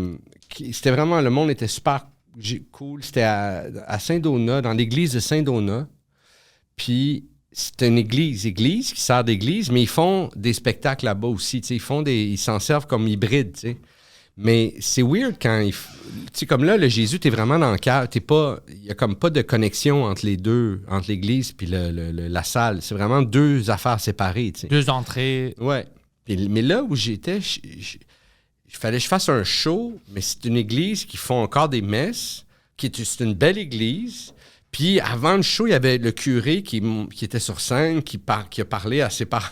C'était vraiment... Le monde était super cool. C'était à Saint-Donat, dans l'église de Saint-Donat. Puis... C'est une église qui sert d'église, mais ils font des spectacles là-bas aussi. Ils s'en servent comme hybride. T'sais. Mais c'est weird quand tu sais, comme là, le Jésus, t'es vraiment dans le cœur. Il n'y a comme pas de connexion entre les deux, entre l'église et la salle. C'est vraiment deux affaires séparées. T'sais. Deux entrées. Ouais. Mais là où j'étais, il fallait que je fasse un show, mais c'est une église qui font encore des messes, c'est une belle église. Puis avant le show, il y avait le curé qui était sur scène, qui a parlé à ses parents.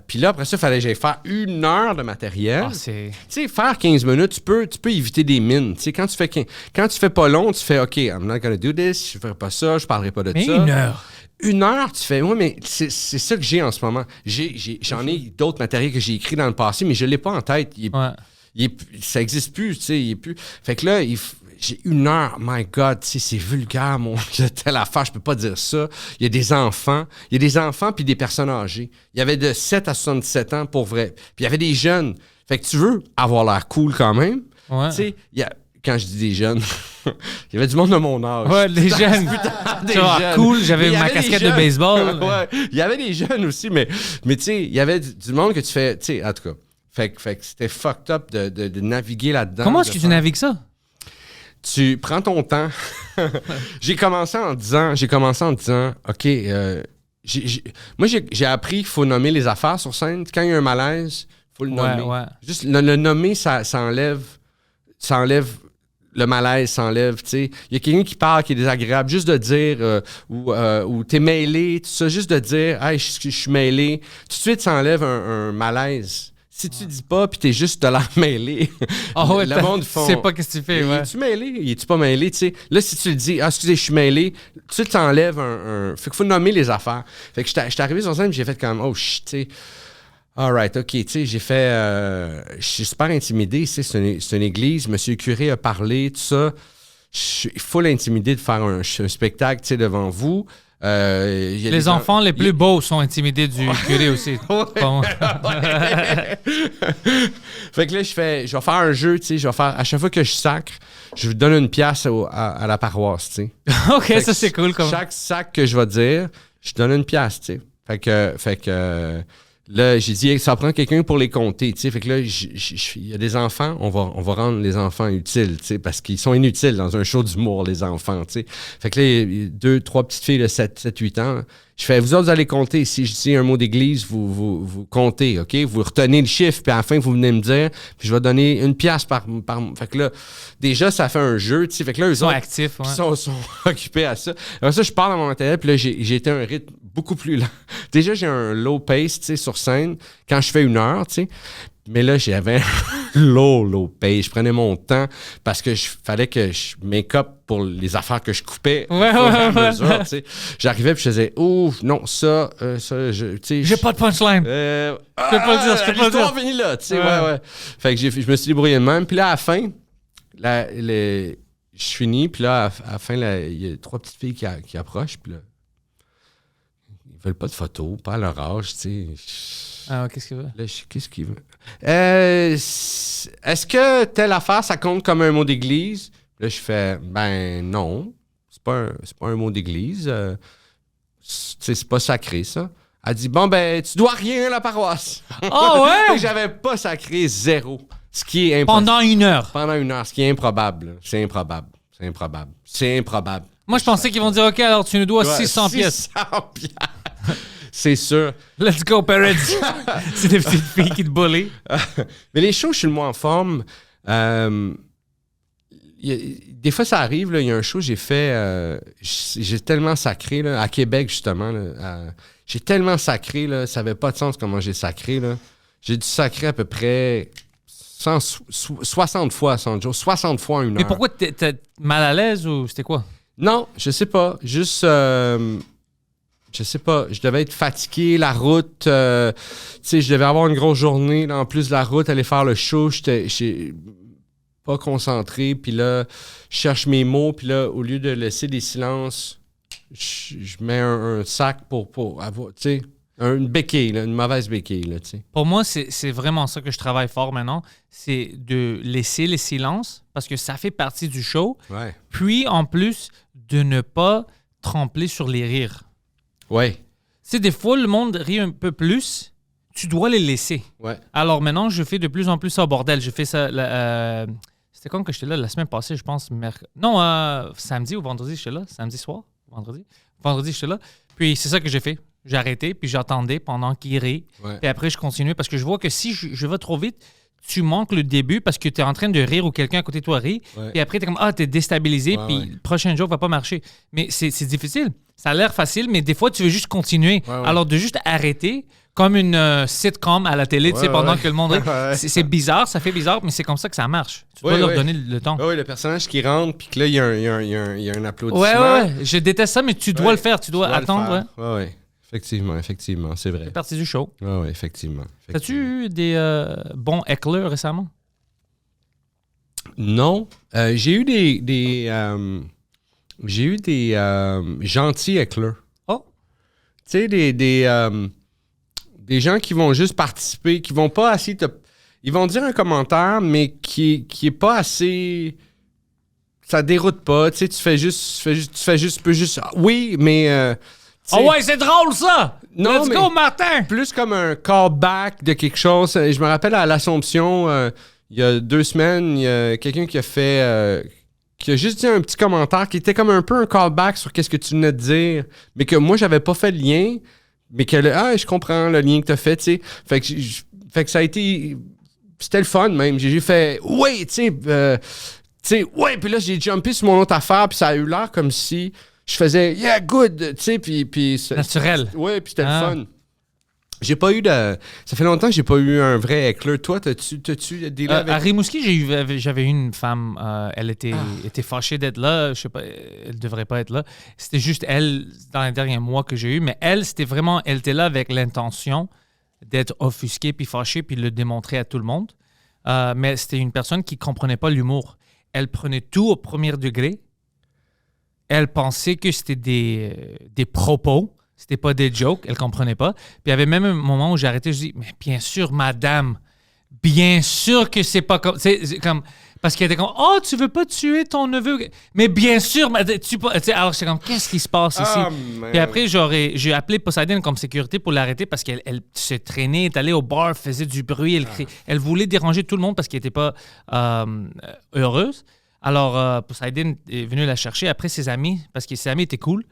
Puis là, après ça, il fallait que j'aille faire 1 heure de matériel. Ah, c'est... Tu sais, faire 15 minutes, tu peux éviter des mines. Tu sais, quand tu fais pas long, tu fais « OK, I'm not gonna do this, je ferai pas ça, je parlerai pas de Mais ça. » 1 heure. 1 heure, tu fais « Ouais, mais c'est ça que j'ai en ce moment. J'en ai d'autres matériels que j'ai écrits dans le passé, mais je l'ai pas en tête. Ça existe plus, tu sais, il est plus... Fait que là, j'ai 1 heure, my God, tu sais, c'est vulgaire, telle affaire, je peux pas dire ça. Il y a des enfants puis des personnes âgées. Il y avait de 7 à 77 ans, pour vrai. Puis il y avait des jeunes. Fait que tu veux avoir l'air cool quand même. Ouais. Tu sais, quand je dis des jeunes, il y avait du monde de mon âge. Ouais, les jeunes. Des Genre, jeunes. cool, j'avais Mais il y ma avait des casquette de jeunes. baseball. Ouais, il y avait des jeunes aussi, mais tu sais, il y avait du monde que tu fais, tu sais, en tout cas. Fait que c'était fucked up de naviguer là-dedans. Comment est-ce que tu navigues ça? Tu prends ton temps. J'ai commencé en disant, OK, moi, j'ai appris qu'il faut nommer les affaires sur scène. Quand il y a un malaise, il faut le nommer. Ouais. Juste le nommer, ça enlève le malaise, ça enlève, tu sais. Il y a quelqu'un qui parle, qui est désagréable, juste de dire, ou t'es mêlé, tout ça, juste de dire, hey, je suis mêlé. Tout de suite, ça enlève un malaise. Si tu dis pas, puis t'es juste de l'air mêlé, le monde font... Tu sais pas qu'est-ce que tu fais, ouais. Es-tu mêlé? Es-tu pas mêlé? Tu sais, là, si tu le dis, excusez, je suis mêlé, tu t'enlèves un... Fait qu'il faut nommer les affaires. Fait que j'étais arrivé sur scène, j'ai fait comme, oh, shit, tu sais... All right, OK, tu sais, j'ai fait... je suis super intimidé, c'est une église, monsieur le curé a parlé, tout ça. Je suis full intimidé de faire un spectacle, tu sais, devant vous. Les enfants les plus beaux sont intimidés du curé aussi. Bon. Fait que là, je vais faire un jeu, tu sais, à chaque fois que je sacre, je vous donne 1 pièce à la paroisse, tu sais. OK, ça c'est cool. Chaque sac que je vais dire, je donne 1 pièce, tu sais. Fait que là, j'ai dit, ça prend quelqu'un pour les compter, tu sais. Fait que là, il y a des enfants, on va rendre les enfants utiles, tu sais, parce qu'ils sont inutiles dans un show d'humour, les enfants, tu sais. Fait que là, il y a 2, 3 petites filles de 7-8 ans. Je fais, vous autres, vous allez compter. Si je dis un mot d'église, vous comptez, OK? Vous retenez le chiffre, puis à la fin, vous venez me dire, puis je vais donner 1 pièce par... Fait que là, déjà, ça fait un jeu, tu sais. Fait que là, eux Ils sont autres, actifs, ouais. sont occupés à ça. Alors ça, je parle dans mon matériel, puis là, j'ai été à un rythme beaucoup plus lent. Déjà, j'ai un low pace, tu sais, sur scène, quand je fais 1 heure, tu sais. Mais là, j'avais un low pace. Je prenais mon temps parce que fallait que je make-up pour les affaires que je coupais au fur et à mesure, tu sais. J'arrivais puis je faisais « Ouf, non, ça, tu sais... » J'ai pas de punchline. Je peux pas le dire, je peux pas le dire. L'histoire finie là, tu sais, ouais. Fait que je me suis débrouillé de même. Puis là, à la fin, je finis, puis là, à la fin, il y a 3 petites filles qui approchent, puis là, ils veulent pas de photos, pas à leur âge, tu sais. Ah, qu'est-ce qu'il veut? Là, qu'est-ce qu'il veut? Est-ce que telle affaire, ça compte comme un mot d'église? Là, je fais, ben non, c'est pas un mot d'église. C'est pas sacré, ça. Elle dit, bon, ben, tu dois rien à la paroisse. Oh, ouais? Fait que j'avais pas sacré 0. Ce qui est impossible. Pendant 1 heure. Pendant 1 heure, ce qui est improbable. C'est improbable. Moi, je pensais qu'ils vont dire, OK, alors tu nous dois 600 pièces. 600 pièces. C'est sûr. Let's go, Perez. C'est des petites filles qui te bully. Mais les shows, je suis le moins en forme. Des fois, ça arrive, il y a un show, j'ai fait... j'ai tellement sacré, là, à Québec, justement. Là, j'ai tellement sacré, là, ça n'avait pas de sens comment j'ai sacré. Là. J'ai dû sacrer à peu près 60 fois à 100 jours, 60 fois en une heure. Mais pourquoi t'es mal à l'aise ou c'était quoi? Non, je sais pas. Juste... je sais pas, je devais être fatigué, la route, tu sais, je devais avoir une grosse journée, là, en plus de la route, aller faire le show, j'étais pas concentré, puis là, je cherche mes mots, puis là, au lieu de laisser des silences, je mets un sac pour avoir, tu sais, une béquille, là, une mauvaise béquille, là, tu sais. Pour moi, c'est vraiment ça que je travaille fort maintenant, c'est de laisser les silences, parce que ça fait partie du show, Ouais. puis en plus, de ne pas tremper sur les rires. Ouais. Tu sais, des fois, le monde rit un peu plus, tu dois les laisser. Ouais. Alors maintenant, je fais de plus en plus ça au bordel. Je fais ça... c'était quand que j'étais là? La semaine passée, je pense. Non, samedi ou vendredi, j'étais là. Samedi soir? Vendredi, j'étais là. Puis c'est ça que j'ai fait. J'ai arrêté, puis j'attendais pendant qu'il rit. Ouais. Puis après, je continuais parce que je vois que si je vais trop vite, tu manques le début parce que tu es en train de rire ou quelqu'un à côté de toi rit. Ouais. Puis après, tu es comme, t'es déstabilisé, Ouais, puis ouais. le prochain jour va pas marcher. Mais c'est difficile. Ça a l'air facile, mais des fois, tu veux juste continuer. Ouais, ouais. Alors, de juste arrêter, comme une sitcom à la télé, tu sais, Ouais, pendant ouais. que le monde rit. Ouais. C'est bizarre, ça fait bizarre, mais c'est comme ça que ça marche. Tu dois Ouais, leur ouais. donner le temps. Oui, le personnage qui rentre, puis que là, il y a un applaudissement. Ouais. Je déteste ça, mais tu dois Ouais, le faire. Tu dois le attendre. faire. Ouais. Ouais. Effectivement, c'est vrai. C'est partie du show. Ouais, effectivement. As-tu eu des bons hecklers récemment? Non. J'ai eu des gentils éclairs. Oh! Tu sais, des gens qui vont juste participer, qui vont pas assez ils vont dire un commentaire, mais qui est pas assez... Ça déroute pas. Tu sais, tu peux juste... Oui, mais... tu sais, Oh ouais, c'est drôle ça! Non, Let's mais- go, Martin! plus comme un callback de quelque chose. Je me rappelle à l'Assomption, il y a 2 semaines, il y a quelqu'un qui a fait... qui a juste dit un petit commentaire qui était comme un peu un callback sur qu'est-ce que tu venais de dire, mais que moi, j'avais pas fait le lien, mais que je comprends le lien que t'as fait, tu sais. Fait que ça a été... C'était le fun, même. J'ai fait... Oui, tu sais... ouais, puis là, j'ai jumpé sur mon autre affaire, puis ça a eu l'air comme si je faisais « Yeah, good », tu sais, puis... Naturel. Ouais, puis c'était Ah. le fun. J'ai pas eu de... Ça fait longtemps que j'ai pas eu un vrai éclair. Toi, t'as-tu des là avec... À Rimouski, j'avais eu une femme, elle était fâchée d'être là. Je sais pas, elle devrait pas être là. C'était juste elle, dans les derniers mois que j'ai eu, mais elle, c'était vraiment, elle était là avec l'intention d'être offusquée puis fâchée puis le démontrer à tout le monde. Mais c'était une personne qui comprenait pas l'humour. Elle prenait tout au premier degré. Elle pensait que c'était des propos. C'était pas des jokes, elle comprenait pas. Puis il y avait même un moment où j'ai arrêté, je dis, mais bien sûr, madame, bien sûr que c'est pas comme... C'est comme parce qu'elle était comme, oh, tu veux pas tuer ton neveu? Mais bien sûr, alors c'est comme, qu'est-ce qui se passe ici? Ah, man. Puis après, j'ai appelé Poseidon comme sécurité pour l'arrêter parce qu'elle se traînait, est allée au bar, faisait du bruit, elle voulait déranger tout le monde parce qu'elle était pas heureuse. Alors, Poseidon est venu la chercher après ses amis, parce que ses amis étaient cool.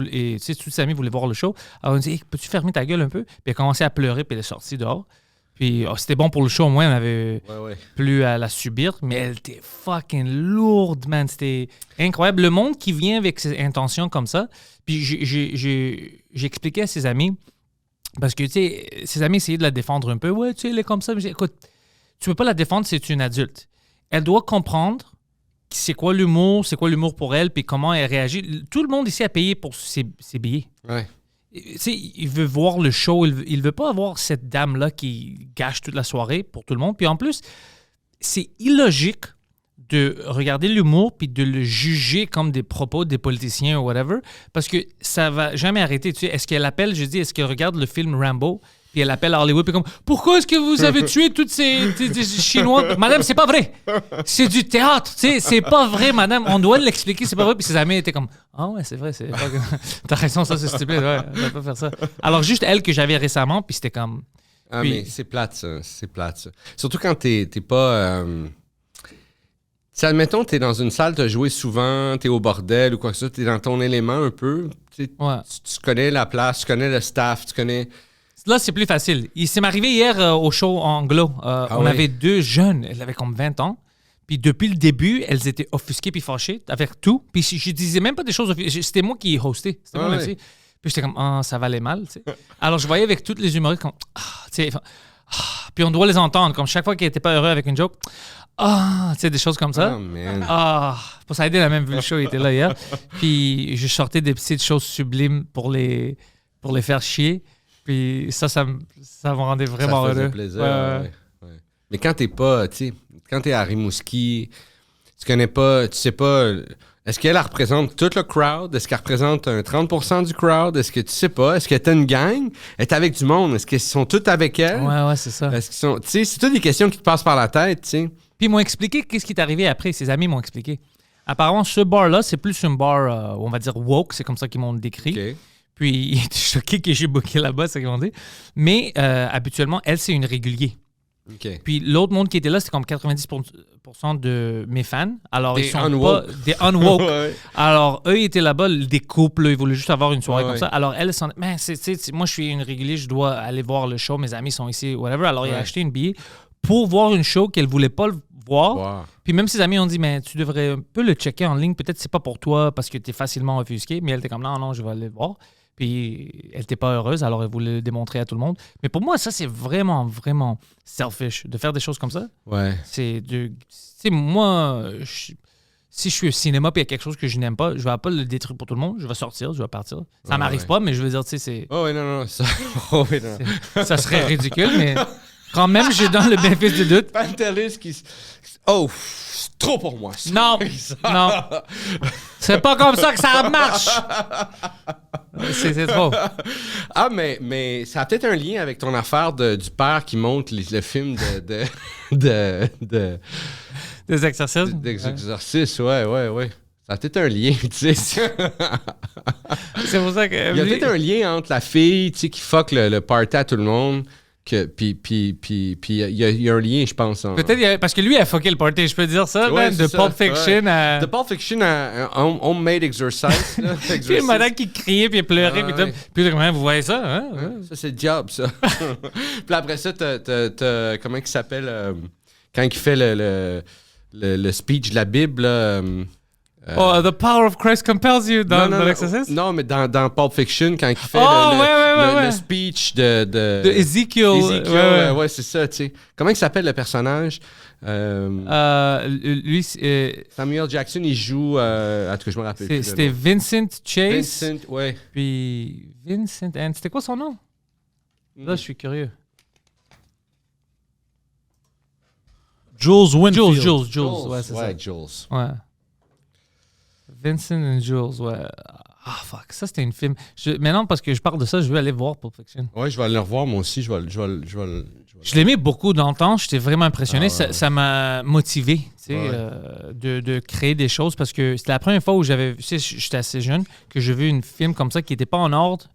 Et tu sais, tous ses amis voulaient voir le show. Alors, on dit, hey, peux-tu fermer ta gueule un peu? Puis elle a commencé à pleurer, puis elle est sortie dehors. Puis c'était bon pour le show, au moins, on avait Ouais. plus à la subir, mais elle était fucking lourde, man. C'était incroyable. Le monde qui vient avec ses intentions comme ça, puis j'ai expliqué à ses amis, parce que, tu sais, ses amis essayaient de la défendre un peu. Ouais, tu sais, elle est comme ça. Mais écoute, tu peux pas la défendre, c'est une adulte. Elle doit comprendre c'est quoi l'humour pour elle, puis comment elle réagit. Tout le monde ici a payé pour ses billets. Ouais. Tu sais, il veut voir le show, il veut pas avoir cette dame-là qui gâche toute la soirée pour tout le monde. Puis en plus, c'est illogique de regarder l'humour puis de le juger comme des propos des politiciens ou whatever, parce que ça va jamais arrêter. Tu sais, est-ce qu'elle appelle, je dis, est-ce qu'elle regarde le film Rambo, puis elle appelle à Hollywood, puis comme, pourquoi est-ce que vous avez tué toutes ces Chinois? Madame, c'est pas vrai. C'est du théâtre, tu sais, c'est pas vrai, madame. On doit l'expliquer, c'est pas vrai. Puis ses amis étaient comme, ah ouais, c'est vrai, c'est pas... T'as raison, ça, c'est stupide, ouais, on va pas faire ça. Alors, juste elle que j'avais récemment, puis c'était comme... Ah, Puis- mais c'est plate, ça. C'est plate, ça. Surtout quand t'es pas... Si, admettons, t'es dans une salle, t'as joué souvent, t'es au bordel ou quoi que ce soit, t'es dans ton élément un peu, Ouais. tu connais la place, tu connais le staff, tu connais... Là, c'est plus facile. C'est m'arrivé hier au show anglo. On oui? avait 2 jeunes, elles avaient comme 20 ans. Puis depuis le début, elles étaient offusquées puis fâchées avec tout. Puis je disais même pas des choses offusquées. C'était moi qui hostais. C'était moi, Ouais. aussi. Puis j'étais comme, ah, ça valait mal. Tu sais. Alors je voyais avec toutes les humoristes comme, ah, tu sais, puis on doit les entendre. Comme chaque fois qu'ils n'étaient pas heureux avec une joke, ah, tu sais, des choses comme ça. Oh, man. Ah, pour ça aider la même vu le show, il était là hier. Puis je sortais des petites choses sublimes pour les faire chier. Puis ça me rendait vraiment ça faisait heureux. plaisir. Ouais. Ouais. Mais quand t'es pas, tu sais, quand t'es à Rimouski, tu connais pas, tu sais pas, est-ce qu'elle représente tout le crowd? Est-ce qu'elle représente un 30% du crowd? Est-ce que tu sais pas? Est-ce qu'elle est une gang? Elle est avec du monde? Est-ce qu'ils sont tous avec elle? Ouais, c'est ça. Est-ce qu'ils sont, tu sais, c'est toutes des questions qui te passent par la tête, tu sais. Puis ils m'ont expliqué qu'est-ce qui est arrivé après. Ses amis m'ont expliqué. Apparemment, ce bar-là, c'est plus un bar, on va dire woke, c'est comme ça qu'ils m'ont décrit. OK. Puis ils étaient choqués que j'ai booké là-bas, c'est ce qu'ils m'ont dit. Mais habituellement, elle, c'est une régulier. OK. Puis l'autre monde qui était là, c'était comme 90% de mes fans. Alors, Des ils sont unwoke. pas des unwoke. Ouais. Alors, eux, ils étaient là-bas, des couples, ils voulaient juste avoir une soirée Ouais, comme ça. Alors, elle, mais moi, je suis une régulière, je dois aller voir le show, mes amis sont ici, whatever. Alors, il a Ouais. acheté une billet pour voir une show qu'elle voulait pas le voir. Wow. Puis même ses amis ont dit, mais tu devrais un peu le checker en ligne. Peut-être c'est pas pour toi parce que tu es facilement offusqué. Mais elle était comme, non, je vais aller le voir. Puis elle n'était pas heureuse, alors elle voulait le démontrer à tout le monde. Mais pour moi, ça, c'est vraiment, vraiment selfish de faire des choses comme ça. Ouais. C'est de. Tu sais, moi, si je suis au cinéma et il y a quelque chose que je n'aime pas, je vais pas le détruire pour tout le monde. Je vais sortir, je vais partir. Ça Ouais, m'arrive ouais. pas, mais je veux dire, tu sais, c'est. Oh, oui, non, ça. Oh, oui, non. Ça serait ridicule, mais quand même, j'ai dans le bénéfice du doute. Pantelis qui. Oh, c'est trop pour moi. Ça. Non, non. C'est pas comme ça que ça marche. C'est trop. Ah, mais ça a peut-être un lien avec ton affaire du père qui monte le film Des exercices. d'exorcisme. Ouais. Ça a peut-être un lien, tu sais. C'est pour ça que. Il y a peut-être un lien entre la fille, tu sais, qui fuck le party à tout le monde, puis il y a un lien, je pense. Peut-être parce que lui a fucké le party, je peux dire ça, Ouais, man, c'est de ça, Pulp Fiction à. De Pulp Fiction à Homemade Exercise. là, Puis exorcisme. une madame qui criait puis pleurait puis Ouais. tout. Puis comment vous voyez ça, hein? Ouais. Ça, c'est le diable, ça. Puis après ça, t'as comment il s'appelle quand il fait le speech de la Bible, là, Oh, The Power of Christ Compels You dans l'Exorcist? Non, mais dans Pulp Fiction, quand il fait ouais. le speech de De Ezekiel. ouais, c'est ça, tu sais. Comment il s'appelle le personnage? Lui, Samuel Jackson, il joue... en tout cas, je me rappelle plus. c'était Vincent Chase. Vincent, ouais. Puis Vincent and... C'était quoi son nom? Là, je suis curieux. Jules Winfield. Jules. Ouais, c'est ça. Ouais, Jules. Ouais. Vincent and Jules, ouais. Ah, fuck. Ça, c'était une film. Maintenant, parce que je parle de ça, je veux aller voir Pulp Fiction. Ouais, je vais aller le revoir, moi aussi. Je Je l'aimais beaucoup dans le temps. J'étais vraiment impressionné. Ah ouais. Ça m'a motivé, tu sais, Ouais. de créer des choses parce que c'était la première fois où j'avais... Tu sais, j'étais assez jeune, que j'ai vu une film comme ça qui n'était pas en ordre,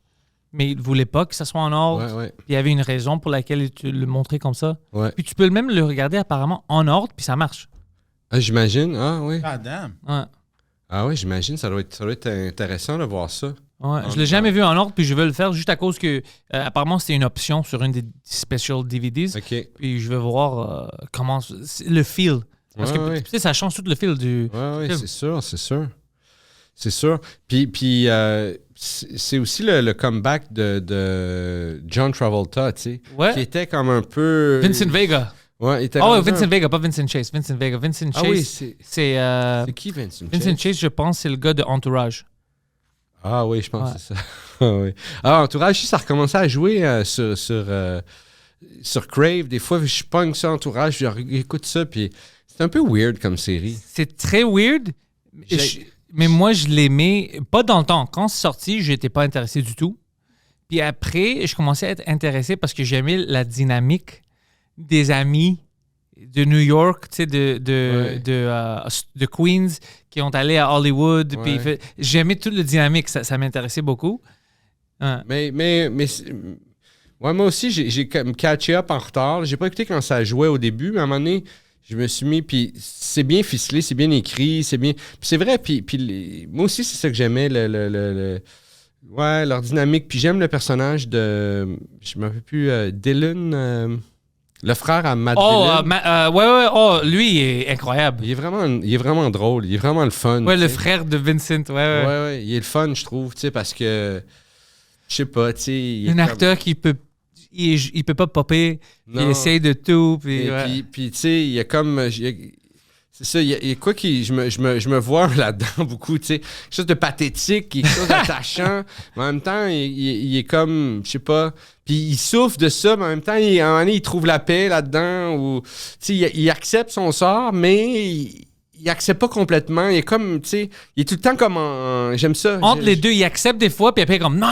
mais il ne voulait pas que ça soit en ordre. Ouais. Puis il y avait une raison pour laquelle il le montrait comme ça. Ouais. Puis tu peux même le regarder apparemment en ordre, puis ça marche. Ah, j'imagine. Ah, oui. God damn. Ouais. Ah, oui, j'imagine. Ça doit être intéressant de voir ça. Ouais, je l'ai jamais vu en ordre, puis je veux le faire juste à cause que apparemment c'était une option sur une des special DVDs. OK. Puis je vais voir comment le feel. Parce que Ouais. tu sais, ça change tout le feel du. Oui, film. c'est sûr. Puis c'est aussi le comeback de John Travolta, tu sais, Ouais. qui était comme un peu... Vincent Vega. Ouais, il était Ah ouais, rendu Vincent un- Vega, pas Vincent Chase. Vincent Vega. Vincent Chase, Ah oui, c'est c'est qui Vincent Vincent Chase? Chase, je pense, c'est le gars de Entourage. Ah oui, je pense Ouais. que c'est ça. Ah oui. Ah, Entourage, ça a recommencé à jouer sur Crave. Des fois, je pogne ça Entourage, je écoute ça, puis c'est un peu weird comme série. C'est très weird. Mais moi, je l'aimais pas dans le temps. Quand c'est sorti, j'étais pas intéressé du tout. Puis après, je commençais à être intéressé parce que j'aimais la dynamique des amis de New York, tu sais, de Queens qui ont allé à Hollywood. Ouais. Puis j'aimais toute la dynamique, ça m'intéressait beaucoup. Ouais. Ouais, moi aussi, j'ai comme catché up en retard. J'ai pas écouté quand ça jouait au début, mais à un moment donné, Je me suis mis, puis c'est bien ficelé, c'est bien écrit, c'est bien... Puis c'est vrai, puis moi aussi, c'est ça que j'aimais, ouais, leur dynamique. Puis j'aime le personnage de... Je ne me rappelle plus, Dylan, le frère à Matt Dillon. Ouais, lui, il est incroyable. Il est vraiment drôle, il est vraiment le fun. Ouais, le t'sais. frère de Vincent, Ouais, il est le fun, je trouve, tu sais, parce que... Je sais pas, tu sais... il est Un comme- acteur qui peut... Il peut pas popper, Non. il essaye de tout, puis... Et ouais. puis, tu sais, il y a comme... c'est ça, il y a quoi qui... Je me vois là-dedans beaucoup, tu sais. Quelque chose de pathétique, quelque chose d'attachant. Mais en même temps, il est comme... Je sais pas... Puis il souffre de ça, mais en même temps, à un moment donné, il trouve la paix là-dedans. Ou, tu sais, il accepte son sort, mais... Il accepte pas complètement. Il est comme, tu sais... Il est tout le temps comme en... J'aime ça. Entre les deux, il accepte des fois, puis après, comme, non,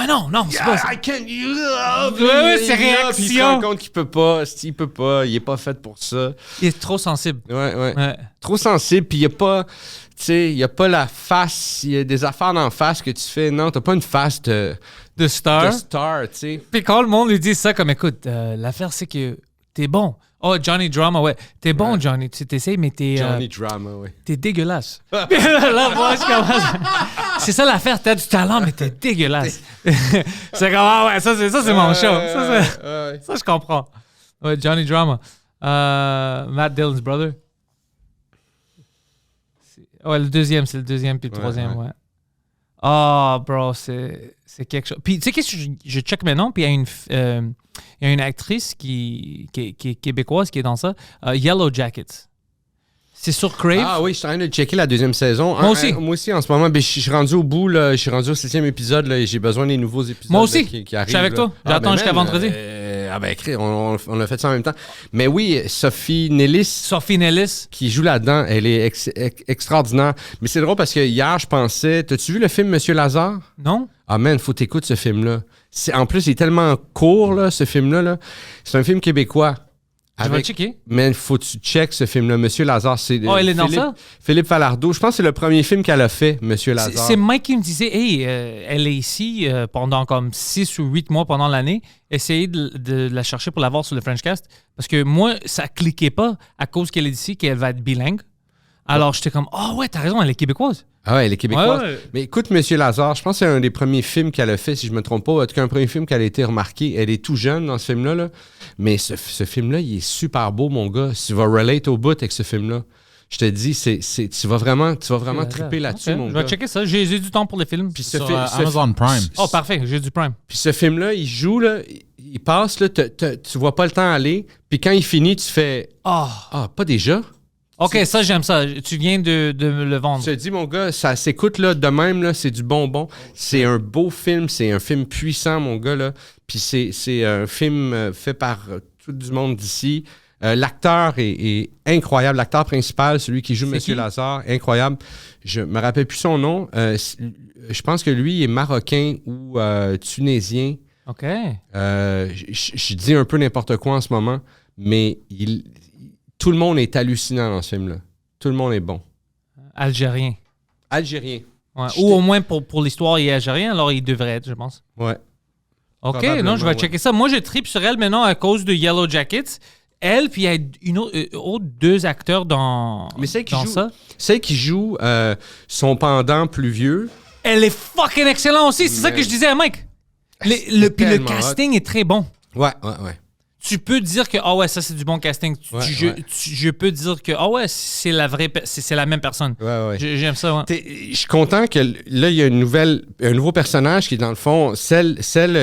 c'est pas ça. I can't... Ouais, ses Puis il se réactions. rend compte qu'il peut pas. Il peut pas. Il est pas fait pour ça. Il est trop sensible. Ouais. Ouais. Trop sensible, puis il n'y a pas, tu sais, il y a pas la face, il y a des affaires d'en face que tu fais, non, t'as pas une face de De star. star, tu sais. Puis quand le monde lui dit ça, comme, écoute, l'affaire, c'est que t'es bon. Oh, Johnny Drama, ouais. T'es bon, Ouais. Johnny. Tu t'essayes, mais Johnny Drama, oui. t'es dégueulasse. Puis là, moi, je commence... C'est ça l'affaire, t'as du talent, mais t'es dégueulasse. C'est comme, ah ouais, ça, c'est mon show. Ça, je comprends. Ouais, Johnny Drama. Matt Dillon's brother. Ouais, c'est le deuxième, puis le Ouais, troisième, ouais. ouais. Ah, bro, c'est quelque chose. Puis, tu sais, qu'est-ce que je check maintenant, puis il y a une actrice qui est québécoise qui est dans ça, Yellow Jackets. C'est sur Crave. Ah oui, je suis en train de checker la deuxième saison. Moi aussi. Moi aussi, en ce moment, ben, je suis rendu au bout, là, je suis rendu au 7e épisode, là, et j'ai besoin des nouveaux épisodes Moi aussi. là, qui Je arrivent. suis avec là. toi. J'attends jusqu'à vendredi. On a fait ça en même temps. Mais oui, Sophie Nellis, Sophie Nellis. qui joue là-dedans, elle est extraordinaire. Mais c'est drôle parce que hier, je pensais... T'as-tu vu le film Monsieur Lazare? Non? Ah man, faut t'écouter ce film-là. En plus, il est tellement court, là, ce film-là. Là. C'est un film québécois. Je vais checker. Mais faut que tu checkes ce film-là. Monsieur Lazare, c'est... Oh, elle est dans ça? Philippe Falardeau. Je pense que c'est le premier film qu'elle a fait, Monsieur Lazare. C'est Mike qui me disait, hey, elle est ici pendant comme 6 ou 8 mois pendant l'année. Essayez de la chercher pour la voir sur le Frenchcast. Parce que moi, ça cliquait pas à cause qu'elle est ici, qu'elle va être bilingue. Alors, j'étais comme, oh ouais, t'as raison, elle est québécoise. Ah ouais, elle est québécoise. Ouais. Mais écoute, Monsieur Lazare, je pense que c'est un des premiers films qu'elle a fait, si je me trompe pas. En tout cas, un premier film qu'elle a été remarquée. Elle est tout jeune dans ce film-là. Là. Mais ce film-là, il est super beau, mon gars. Tu vas relate au bout avec ce film-là. Je te dis, tu vas vraiment triper là-dessus, Ok, mon je gars. vais checker ça. J'ai du temps pour les films. Puis Sur Amazon Prime. Oh, parfait, j'ai du Prime. Puis ce film-là, il joue, là, il passe, là, tu vois pas le temps aller. Puis quand il finit, tu fais Ah, pas déjà? OK, ça, j'aime ça. Tu viens de me le vendre. Je te dis, mon gars, ça s'écoute là, de même, là, c'est du bonbon. C'est un beau film, c'est un film puissant, mon gars. Là. Puis c'est un film fait par tout du monde d'ici. L'acteur est incroyable. L'acteur principal, celui qui joue C'est Monsieur qui? Lazare, incroyable. Je me rappelle plus son nom. Je pense que lui est marocain ou tunisien. OK. Je dis un peu n'importe quoi en ce moment, mais tout le monde est hallucinant dans ce film-là. Tout le monde est bon. Algérien. Algérien. Ouais. Je Ou t'ai- au moins pour l'histoire, il est algérien, alors il devrait être, je pense. Ouais. OK, Probablement, non, je vais ouais. checker ça. Moi, je tripe sur elle maintenant à cause de Yellow Jackets. Elle, puis il y a deux acteurs dans, Mais celle qui dans joue, ça. celle qui joue son pendant plus vieux, Elle est fucking excellente aussi. C'est ça que je disais à Mike. Puis le tellement casting est très bon. ouais. Tu peux dire que, ah ouais, ça c'est du bon casting. Ouais, je, ouais. je peux dire que, ah ouais, c'est la vraie, c'est la même personne. Ouais. J'aime ça, ouais. Je suis content que là, il y a un nouveau personnage qui est dans le fond, celle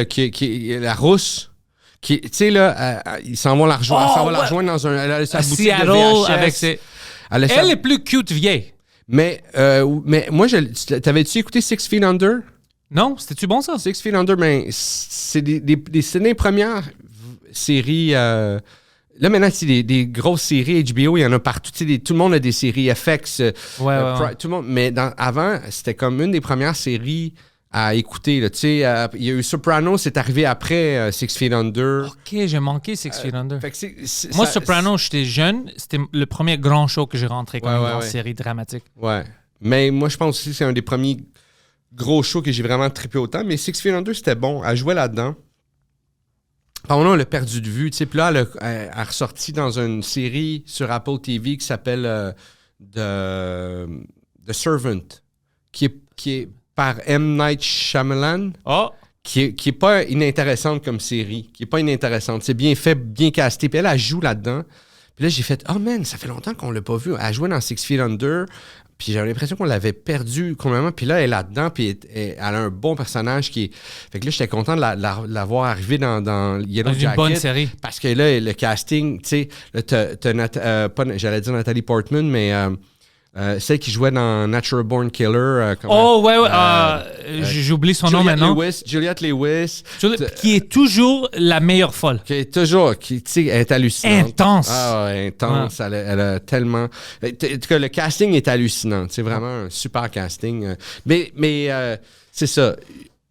qui est la rousse. Tu sais, là, ils s'en vont la rejoindre. Oh, s'en vont la ouais. rejoindre dans sa À boutique Seattle, de VHS. avec ses... Elle a sa- Elle est plus cute vieille. Mais moi, t'avais-tu écouté Six Feet Under? Non? C'était-tu bon, ça? Six Feet Under, ben, c'est c'est des premières séries. Là, maintenant, c'est des grosses séries HBO, il y en a partout. Tu sais, tout le monde a des séries FX. Ouais. Tout le monde, mais avant, c'était comme une des premières séries à écouter. Là. Tu sais, il y a eu Sopranos, c'est arrivé après Six Feet Under. OK, j'ai manqué Six Feet Under. Fait que Moi, ça- Sopranos, j'étais jeune. C'était le premier grand show que j'ai rentré comme Ouais, une ouais. série dramatique. Ouais. Mais moi, je pense aussi que c'est un des premiers gros shows que j'ai vraiment trippé autant. Mais Six Feet Under, c'était bon. Elle jouait là-dedans. Pardon, on l'a perdu de vue. Tu sais, puis là, elle a ressorti dans une série sur Apple TV qui s'appelle The Servant, qui est par M. Night Shyamalan. Oh! Qui est pas inintéressante comme série. Qui est pas inintéressante. C'est bien fait, bien casté. Puis elle joue là-dedans. Puis là, j'ai fait « Oh man, ça fait longtemps qu'on l'a pas vu. » Elle jouait dans Six Feet Under. Puis j'avais l'impression qu'on l'avait perdu complètement. Puis là, elle est là-dedans. Puis elle a un bon personnage qui est... Fait que là, j'étais content de la voir arriver dans Yellow Dans Jacket. une bonne série. Parce que là, le casting, tu sais, là, j'allais dire Nathalie Portman, mais... celle qui jouait dans Natural Born Killer. J'oublie son nom maintenant. Juliette Lewis. Qui est toujours la meilleure folle. Qui est toujours, tu sais, elle est hallucinante. Intense. Ah ouais, intense. Ouais. Elle a tellement... En tout cas, le casting est hallucinant. C'est vraiment un super casting. Mais c'est ça.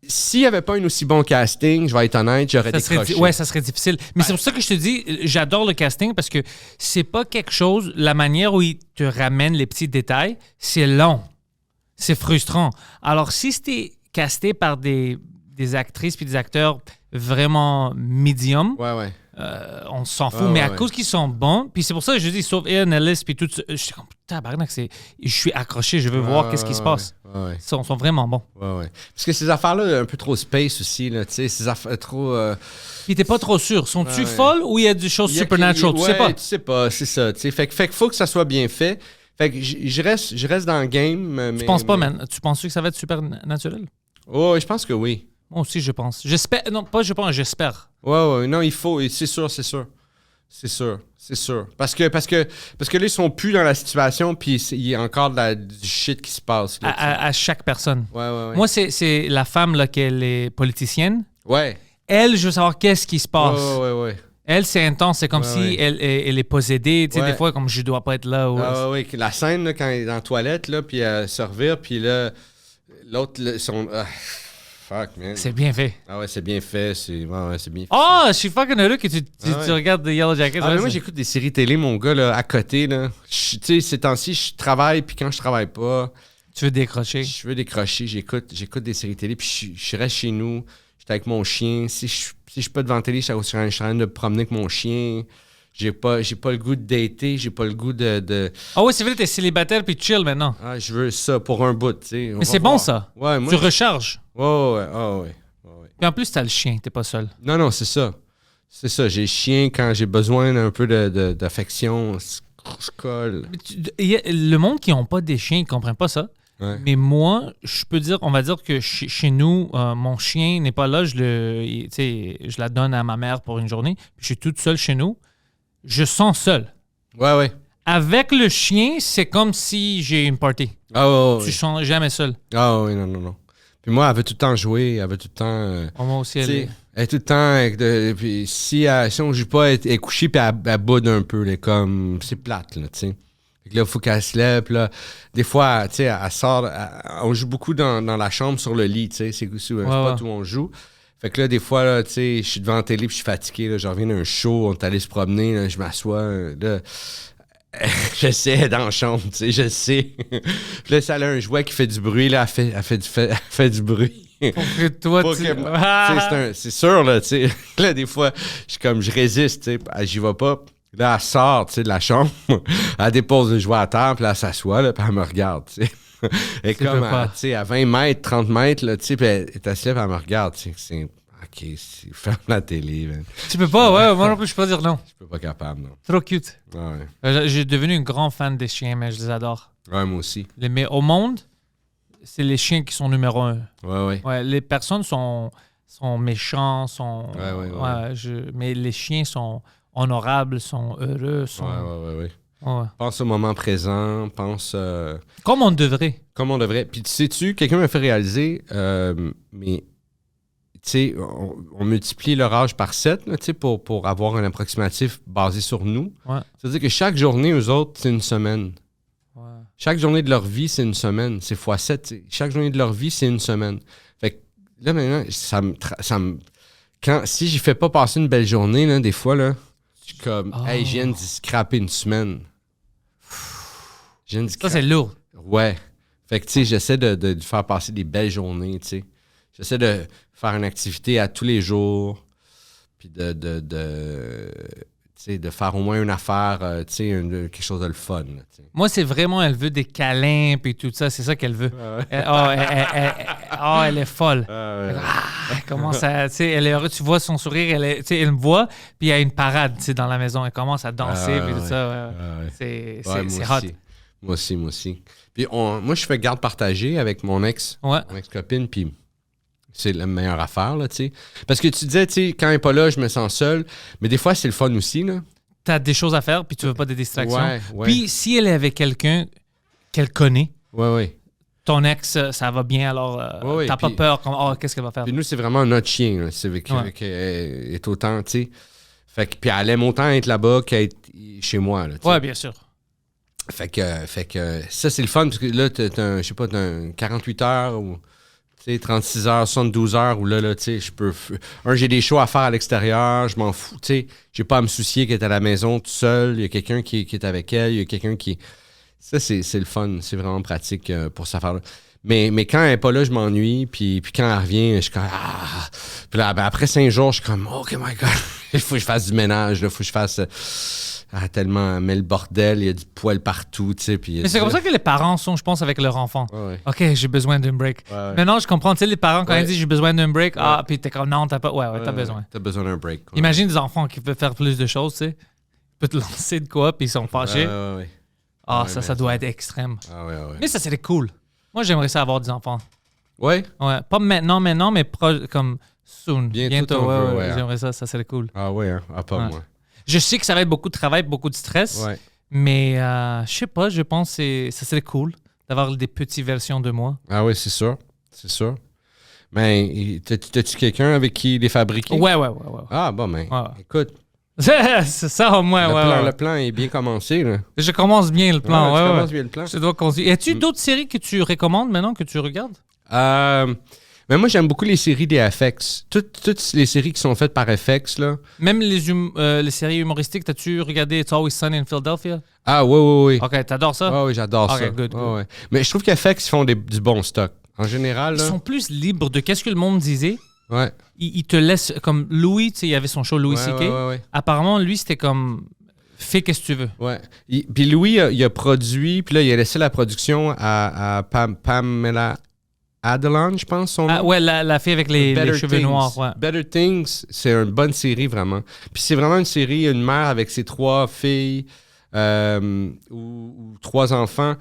S'il n'y avait pas un aussi bon casting, je vais être honnête, j'aurais décroché. Ouais, ça serait difficile. Mais c'est pour ça que je te dis, j'adore le casting parce que c'est pas quelque chose, la manière où il te ramène les petits détails, c'est long. C'est frustrant. Alors, si c'était casté par des actrices puis des acteurs vraiment médium, ouais. On s'en fout. Mais à cause qu'ils sont bons, puis c'est pour ça que je dis, sauf Ian Ellis puis tout ça, je suis comme, tabarnak, je suis accroché, je veux voir qu'est-ce qui se passe. Ouais. Ils sont vraiment bons. Ouais. Parce que ces affaires-là, un peu trop space aussi, là, tu sais, ces affaires trop... Puis t'es pas trop sûr. Sont-tu folles ou il y a des choses supernatural? Tu sais pas. Tu sais pas, c'est ça. Tu sais, fait qu'il faut que ça soit bien fait. Fait que je reste dans le game. Tu penses pas, man? Tu penses que ça va être supernaturel? Oh, je pense que oui. Moi aussi, je pense. J'espère. Non, pas je pense, j'espère. Ouais. Non, il faut. C'est sûr. Parce que là, ils sont plus dans la situation, puis il y a encore du shit qui se passe. Là, à chaque personne. Ouais. Moi, c'est la femme là, qui est politicienne. Ouais. Elle, je veux savoir qu'est-ce qui se passe. Ouais. Elle, c'est intense. C'est comme si elle est possédée. Tu sais, des fois, comme je dois pas être là. Oui. La scène, là, quand elle est dans la toilette, là, puis elle se revire, puis là, l'autre, fuck, man. C'est bien fait. Ah ouais, c'est bien fait. C'est bien fait. Oh, je suis fucking heureux que tu regardes The Yellow Jacket. Ah, mais moi, j'écoute des séries télé, mon gars, là, à côté. Tu sais, ces temps-ci, je travaille, puis quand je travaille pas... Tu veux décrocher? Je veux décrocher. J'écoute des séries télé, puis je reste chez nous. J'étais avec mon chien. Si je suis pas devant la télé, je suis en train de me promener avec mon chien. J'ai pas le goût de dater. J'ai pas le goût de... Ah oui, c'est vrai, t'es célibataire puis chill maintenant. Ah, je veux ça pour un bout, tu sais. Mais c'est bon, ça. Ouais, moi... Tu recharges. Ouais. Puis en plus, t'as le chien, t'es pas seul. Non, c'est ça. C'est ça, j'ai le chien quand j'ai besoin d'un peu d'affection. Je colle. Le monde qui n'ont pas des chiens, ils ne comprennent pas ça. Ouais. Mais moi, on va dire que chez nous, mon chien n'est pas là. Je la donne à ma mère pour une journée. Puis je suis toute seule chez nous. Je sens seul. Ouais. Avec le chien, c'est comme si j'ai une party. Tu sens jamais seul. Ah oui, non. Puis moi, elle veut tout le temps jouer. Elle veut tout le temps... Moi aussi, elle est tout le temps... puis si on joue pas, elle est couchée puis elle boude un peu. Là, comme... C'est plate, là, tu sais. Fait que là, il faut qu'elle se lève. Là, des fois, tu sais, elle sort... on joue beaucoup dans la chambre sur le lit, tu sais. C'est un spot où on joue. Fait que là, des fois, là, tu sais, je suis devant la télé puis je suis fatigué. Là, je reviens d'un show, on est allé se promener. Là, je m'assois. Là, je sais, dans la chambre, tu sais, je sais. Puis là, ça a un jouet qui fait du bruit, là, elle fait du bruit. Pour que toi, c'est sûr, là, tu sais. Là, des fois, je résiste, tu sais, j'y vais pas. Là, elle sort, tu sais, de la chambre, elle dépose le jouet à terre, puis là, elle s'assoit, là, puis elle me regarde, tu sais. Et comme, tu sais, à 20 mètres, 30 mètres, là, tu sais, puis elle est assise, puis elle me regarde, tu sais, c'est... OK, ferme la télé, man. Tu peux pas, ouais, moi non plus, je peux pas dire non. Je peux pas capable, non. Trop cute. Ouais. J'ai devenu un grand fan des chiens, mais je les adore. Ouais, moi aussi. Mais au monde, c'est les chiens qui sont numéro 1. Ouais. Les personnes sont méchants, mais les chiens sont honorables, sont heureux. Ouais. Pense au moment présent, pense... Comme on devrait. Puis sais-tu, quelqu'un m'a fait réaliser, mais... Tu sais, on multiplie leur âge par 7 là, pour avoir un approximatif basé sur nous. Ouais. C'est-à-dire que chaque journée, eux autres, c'est une semaine. Ouais. Chaque journée de leur vie, c'est une semaine. C'est x7. T'sais. Chaque journée de leur vie, c'est une semaine. Fait que là, maintenant, si j'y fais pas passer une belle journée, là, des fois, là, je suis comme, hey, je viens de scraper une semaine. Ça, c'est lourd. Ouais. Fait que, tu sais, j'essaie de faire passer des belles journées, tu sais. J'essaie de faire une activité à tous les jours. puis tu sais, de faire au moins une affaire, tu sais, quelque chose de le fun. Là, tu sais. Moi, c'est vraiment, elle veut des câlins et tout ça. C'est ça qu'elle veut. Elle est folle. Elle commence à, tu sais, tu vois son sourire, tu sais, elle me voit, puis il y a une parade, tu sais, dans la maison. Elle commence à danser, puis tout ça. C'est hot. Moi aussi. Puis moi, je fais garde partagée avec mon ex-copine, puis c'est la meilleure affaire, là, tu sais. Parce que tu disais, tu sais, quand elle n'est pas là, je me sens seul. Mais des fois, c'est le fun aussi, là. Tu as des choses à faire, puis tu veux pas des distractions. Ouais. Puis si elle est avec quelqu'un qu'elle connaît, ton ex, ça va bien, alors t'as pas peur, comme, qu'est-ce qu'elle va faire? Puis nous, c'est vraiment notre chien, là. C'est qu'elle est autant, tu sais. Fait que, puis elle aime autant être là-bas qu'être chez moi, là, ouais, bien sûr. Fait que ça, c'est le fun, parce que là, t'as un 48 heures ou 36 heures, 72 heures, où là, tu sais, j'ai des shows à faire à l'extérieur, je m'en fous, tu sais, j'ai pas à me soucier qu'elle est à la maison tout seul, il y a quelqu'un qui est avec elle, il y a quelqu'un qui... Ça, c'est le fun, c'est vraiment pratique pour cette affaire-là. Mais quand elle n'est pas là, je m'ennuie, puis quand elle revient, je suis comme... Ah! Puis là, après 5 jours, je suis comme, oh my God, il faut que je fasse du ménage, il faut que je fasse... tellement, mais le bordel, il y a du poil partout, tu sais. Mais c'est comme ça que les parents sont, je pense, avec leur enfant. Ouais. OK, j'ai besoin d'un break. Ouais. Maintenant, je comprends, tu sais, les parents, quand ils disent j'ai besoin d'un break, puis t'es comme non, t'as pas. Ouais, t'as besoin. T'as besoin d'un break. Ouais. Imagine des enfants qui peuvent faire plus de choses, tu sais. Ils peuvent te lancer de quoi, puis ils sont fâchés. Ouais. Ça doit être extrême. Ouais. Mais ça, c'est cool. Moi, j'aimerais ça avoir des enfants. Ouais? Ouais. Pas maintenant, mais comme soon. Bientôt. Ouais. J'aimerais ça serait cool. Ah ouais, hein? Ah, pas moi. Je sais que ça va être beaucoup de travail, beaucoup de stress. Ouais. Mais je sais pas, je pense que ça serait cool d'avoir des petites versions de moi. Ah oui, c'est sûr. Mais t'as-tu quelqu'un avec qui les fabriquer? Ouais. Ah bon, écoute. C'est ça au moins, Le plan est bien commencé, là. Je commence bien le plan, tu commences bien le plan. Je dois continuer. As-tu d'autres séries que tu recommandes maintenant, que tu regardes? Mais moi, j'aime beaucoup les séries des FX. Toutes les séries qui sont faites par FX, là. Même les séries humoristiques, t'as-tu regardé It's Always Sunny in Philadelphia? Ah oui. OK, t'adores ça? Ah oui, j'adore ça. OK, good. Ouais. Mais je trouve qu'FX, ils font du bon stock. En général, là. Ils sont plus libres de qu'est-ce que le monde disait. Ouais. Ils te laissent... Comme Louis, tu sais, il y avait son show Louis C.K. Ouais. Apparemment, lui, c'était comme... Fais qu'est-ce que tu veux. Ouais. Puis Louis, il a produit, puis là, il a laissé la production à Pamela Adlon, je pense, son nom. Ah ouais, la fille avec les cheveux noirs. Ouais. Better Things, c'est une bonne série, vraiment. Puis c'est vraiment une série, une mère avec ses 3 filles ou 3 enfants.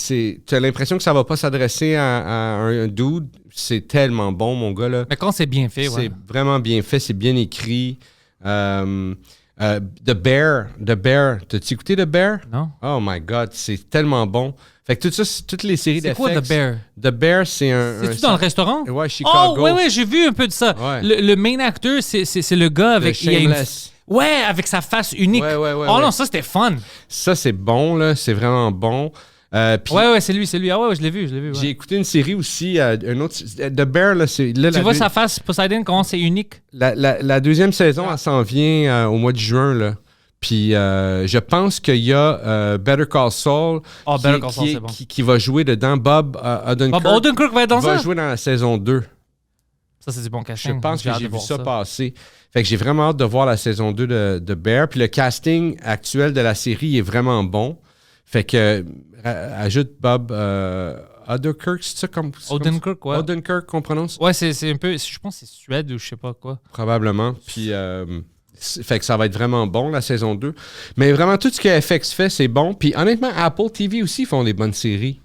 Tu as l'impression que ça va pas s'adresser à un dude. C'est tellement bon, mon gars, là. Mais quand c'est bien fait, C'est vraiment bien fait, c'est bien écrit. The Bear. T'as-tu écouté The Bear? Non. Oh my God, c'est tellement bon. Fait que tout ça, c'est toutes les séries d'FX. C'est quoi The Bear? The Bear, c'est un... C'est-tu dans le restaurant? Ouais, Chicago. Oh, ouais, j'ai vu un peu de ça. Ouais. Le main acteur, c'est le gars avec... Shameless. Ouais, avec sa face unique. Ouais, non, ça, c'était fun. Ça, c'est bon, là. C'est vraiment bon. Puis ouais, c'est lui. Ah ouais, je l'ai vu. Ouais. J'ai écouté une série aussi, un autre... The Bear, là, c'est... Là, tu vois sa face, Poseidon, comment c'est unique? La deuxième saison, elle s'en vient au mois de juin, là. Puis je pense qu'il y a Better Call Saul, qui va jouer dedans. Bob Odenkirk. Bob Odenkirk va être dans ça? Va jouer dans la saison 2. Ça, c'est du bon casting. Je pense que j'ai vu ça passer. Fait que j'ai vraiment hâte de voir la saison 2 de Bear. Puis le casting actuel de la série est vraiment bon. Fait que ajoute Bob Odenkirk, c'est ça comme... Odenkirk, ouais. Odenkirk, qu'on prononce? Ouais, c'est un peu... Je pense que c'est Suède ou je sais pas quoi. Probablement. Puis... fait que ça va être vraiment bon, la saison 2. Mais vraiment, tout ce que FX fait, c'est bon. Puis honnêtement, Apple TV aussi font des bonnes séries.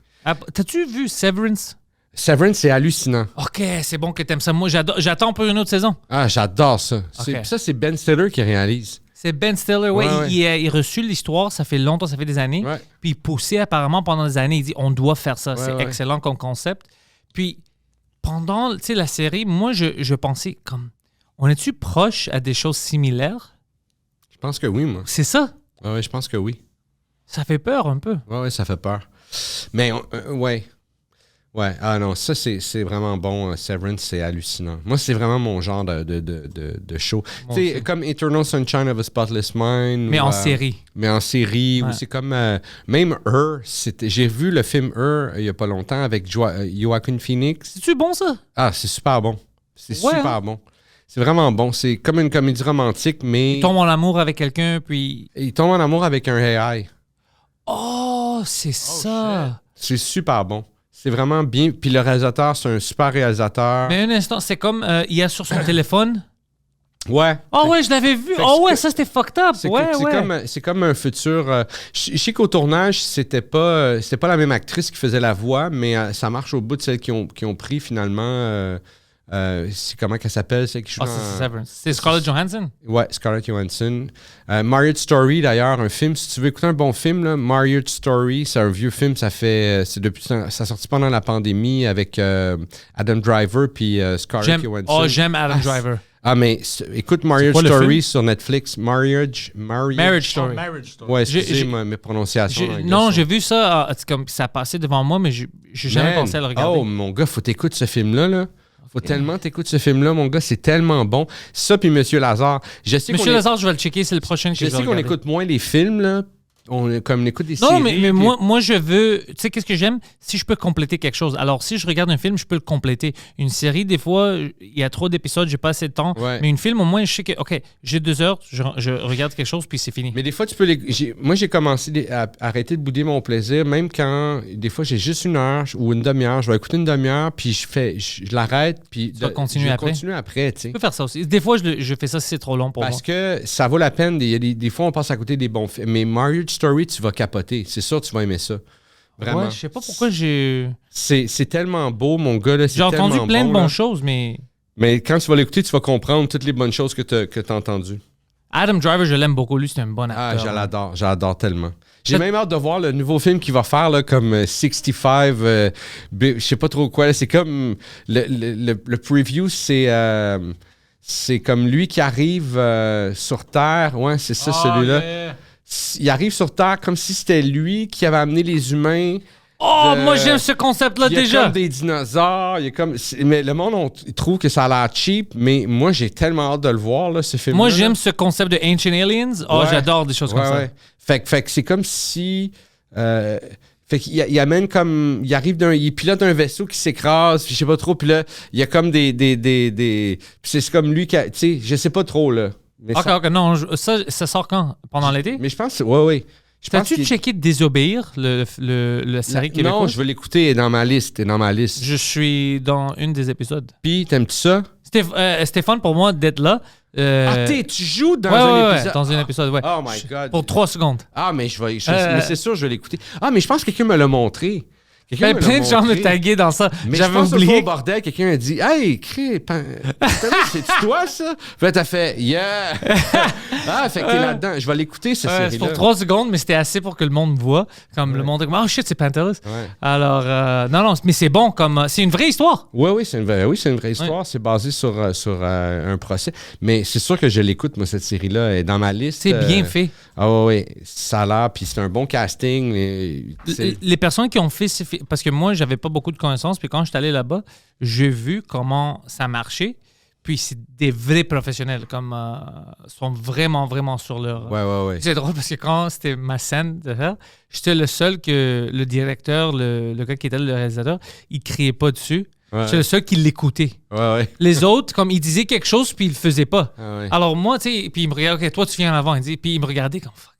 T'as-tu vu Severance? Severance, c'est hallucinant. OK, c'est bon que t'aimes ça. Moi, j'attends pour une autre saison. Ah, j'adore ça. Okay. Ça, c'est Ben Stiller qui réalise. C'est Ben Stiller, ouais. Il a reçu l'histoire, ça fait longtemps, ça fait des années. Ouais. Puis il poussait apparemment pendant des années. Il dit, on doit faire ça. Ouais, c'est excellent comme concept. Puis pendant la série, moi, je pensais comme... On est-tu proche à des choses similaires? Je pense que oui, moi. C'est ça? Ouais, je pense que oui. Ça fait peur un peu. Ouais, ça fait peur. Mais, ouais. Ah non, ça, c'est vraiment bon. Severance, c'est hallucinant. Moi, c'est vraiment mon genre de show. Tu sais, comme Eternal Sunshine of a Spotless Mind. Mais en série. Mais en série. Ouais. Ou c'est comme... même Her. J'ai vu le film Her il n'y a pas longtemps avec Joaquin Phoenix. C'est-tu bon, ça? Ah, c'est super bon. C'est super bon. C'est vraiment bon. C'est comme une comédie romantique, mais Il tombe en amour avec quelqu'un, puis... il tombe en amour avec un AI. Oh, c'est ça! C'est super bon. C'est vraiment bien. Puis le réalisateur, c'est un super réalisateur. Mais un instant, c'est comme il y a sur son téléphone. Ouais. Oh ouais, je l'avais vu. Fait que Oh ouais, c'est- ça c'était fucked up. C'est Ouais, ouais. c'est comme un futur. Je sais qu'au tournage, c'était pas la même actrice qui faisait la voix, mais ça marche au bout de celles qui ont pris finalement. C'est comment qu'elle s'appelle, celle qui joue Ah, dans- c'est Severance. C'est Scarlett Johansson. Ouais, Scarlett Johansson. Marriage Story, d'ailleurs, un film. Si tu veux écouter un bon film, là, Marriage Story, c'est un vieux film. Ça sorti pendant la pandémie avec Adam Driver puis Scarlett Johansson. Oh, j'aime Adam Driver. Ah, mais écoute Marriage quoi le Story film? sur Netflix. Marriage Story. Ouais, J'ai- excusez mes prononciations. en anglais Non, sont- j'ai vu ça. C'est comme ça passait devant moi, mais j'ai jamais Man, pensé à le regarder. Oh, mon gars, faut t'écouter ce film-là. Là. Faut tellement t'écouter ce film-là, mon gars. C'est tellement bon. Ça, puis Monsieur Lazare. Je sais Monsieur qu'on Lazare, je vais le checker. C'est le prochain que je je vais sais qu'on regarder. écoute moins les films, là. On écoute des Non, séries. mais puis- moi, je veux... Tu sais, qu'est-ce que j'aime? Si je peux compléter quelque chose. Alors, si je regarde un film, je peux le compléter. Une série, des fois, il y a trop d'épisodes, j'ai pas assez de temps. Ouais. Mais une film, au moins, je sais que, OK, j'ai 2 heures, je regarde quelque chose, puis c'est fini. Mais des fois, tu peux moi, j'ai commencé à arrêter de bouder mon plaisir, même quand, des fois, j'ai juste 1 heure ou une demi-heure. Je vais écouter une demi-heure, puis je l'arrête, puis vas continuer je vais après? continuer après, tu sais. Je peux faire ça aussi. Des fois, je fais ça si c'est trop long pour Parce moi. que ça vaut la peine. Il y a des fois, on passe à côté des bons films. Mais Marriage Story, tu vas capoter. C'est sûr, tu vas aimer ça. Vraiment. Ouais, je sais pas pourquoi j'ai... C'est tellement beau, mon gars. Là, c'est J'ai entendu tellement plein de bon, bonnes là. choses, mais... Mais quand tu vas l'écouter, tu vas comprendre toutes les bonnes choses que tu as entendues. Adam Driver, je l'aime beaucoup. Lui, c'est un bon Ah, acteur. j'adore tellement. J'ai Ça- même hâte de voir le nouveau film qu'il va faire, là, comme 65, je sais pas trop quoi. Là. C'est comme, le preview, c'est comme lui qui arrive sur Terre. Ouais, c'est ça, celui-là. Il arrive sur Terre comme si c'était lui qui avait amené les humains. Oh, de- moi, j'aime ce concept-là Il y a déjà. comme des dinosaures. Il y a comme, mais le monde, il trouve que ça a l'air cheap, mais moi, j'ai tellement hâte de le voir, là, ce film-là. Moi, là. j'aime ce concept de Ancient Aliens. Oh, Ouais. j'adore des choses comme ça. Ouais. Fait que c'est comme si... fait qu'il il amène comme... Il arrive il pilote un vaisseau qui s'écrase, puis je sais pas trop, puis là, il y a comme des puis c'est comme lui qui a... Tu sais, je sais pas trop, là. Mais, Ok, non, ça sort quand? Pendant l'été? mais je pense... Ouais. Je pense T'as-tu qu'il- checké Désobéir, la série québécoise? Non, je vais l'écouter, elle est dans ma liste, Je suis dans une des épisodes. Puis, t'aimes-tu ça? C'était fun pour moi d'être là. Tu joues dans Ouais, un ouais, épisode? dans un épisode, ouais. Oh my God. Pour 3 secondes. Ah, mais mais c'est sûr, je vais l'écouter. Ah, mais je pense que quelqu'un me l'a montré. Quelqu'un me l'a Plein de gens me montré. taguaient dans ça. Mais J'avais je pense oublié. au bordel, quelqu'un a dit « Hey, c'est toi, ça? » Puis là, t'as fait « Yeah! » Ah, fait que t'es là-dedans. Je vais l'écouter, cette C'est série-là. pour 3 secondes, mais c'était assez pour que le monde voit. Comme le monde est comme, oh shit, c'est Pantelis. Ouais. Alors, non, mais c'est bon. C'est une vraie histoire. Oui, c'est une vraie histoire. C'est basé sur un procès. Mais c'est sûr que je l'écoute, moi, cette série-là. Elle est dans ma liste. C'est bien fait. Ah oui, ça a l'air. Puis c'est un bon casting. Les personnes qui ont fait parce que moi, j'avais pas beaucoup de connaissances, puis quand je suis allé là-bas, j'ai vu comment ça marchait. Puis c'est des vrais professionnels, comme sont vraiment, vraiment sur leur... Ouais. C'est drôle parce que quand c'était ma scène de faire, j'étais le seul que le directeur, le gars qui était le réalisateur, il criait pas dessus. Ouais. J'étais le seul qui l'écoutait. Ouais. Les autres, comme il disait quelque chose, puis il le faisait pas. Ah ouais. Alors moi, tu sais, puis il me regardait, OK, toi, tu viens en avant. Il dit, puis il me regardait comme, fuck.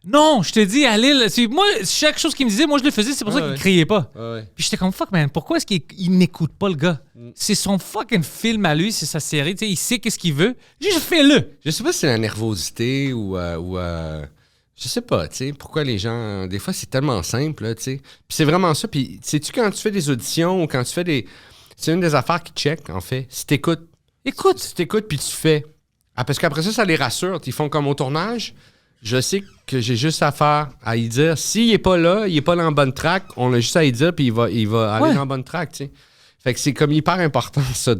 Non, je te dis, allez, moi, chaque chose qu'il me disait, moi, je le faisais, c'est pour ça qu'il criait pas. Ouais. Puis j'étais comme, fuck, man, pourquoi est-ce qu'il n'écoute pas le gars? C'est son fucking film à lui, c'est sa série, tu sais, il sait qu'est-ce qu'il veut. Juste fais-le. Je sais pas si c'est la nervosité ou je sais pas, tu sais, pourquoi les gens... Des fois, c'est tellement simple, là, tu sais. Puis c'est vraiment ça. Puis sais-tu, quand tu fais des auditions ou quand tu fais des... C'est une des affaires qui check, en fait. Si t'écoutes. Écoute. Si t'écoutes puis tu fais. Ah, parce qu'après ça les rassure. Ils font comme au tournage. Je sais que j'ai juste affaire à y dire. S'il est pas là, il est pas dans la bonne track, on a juste à y dire puis il va aller dans la bonne track, tu sais. Fait que c'est comme hyper important, ça.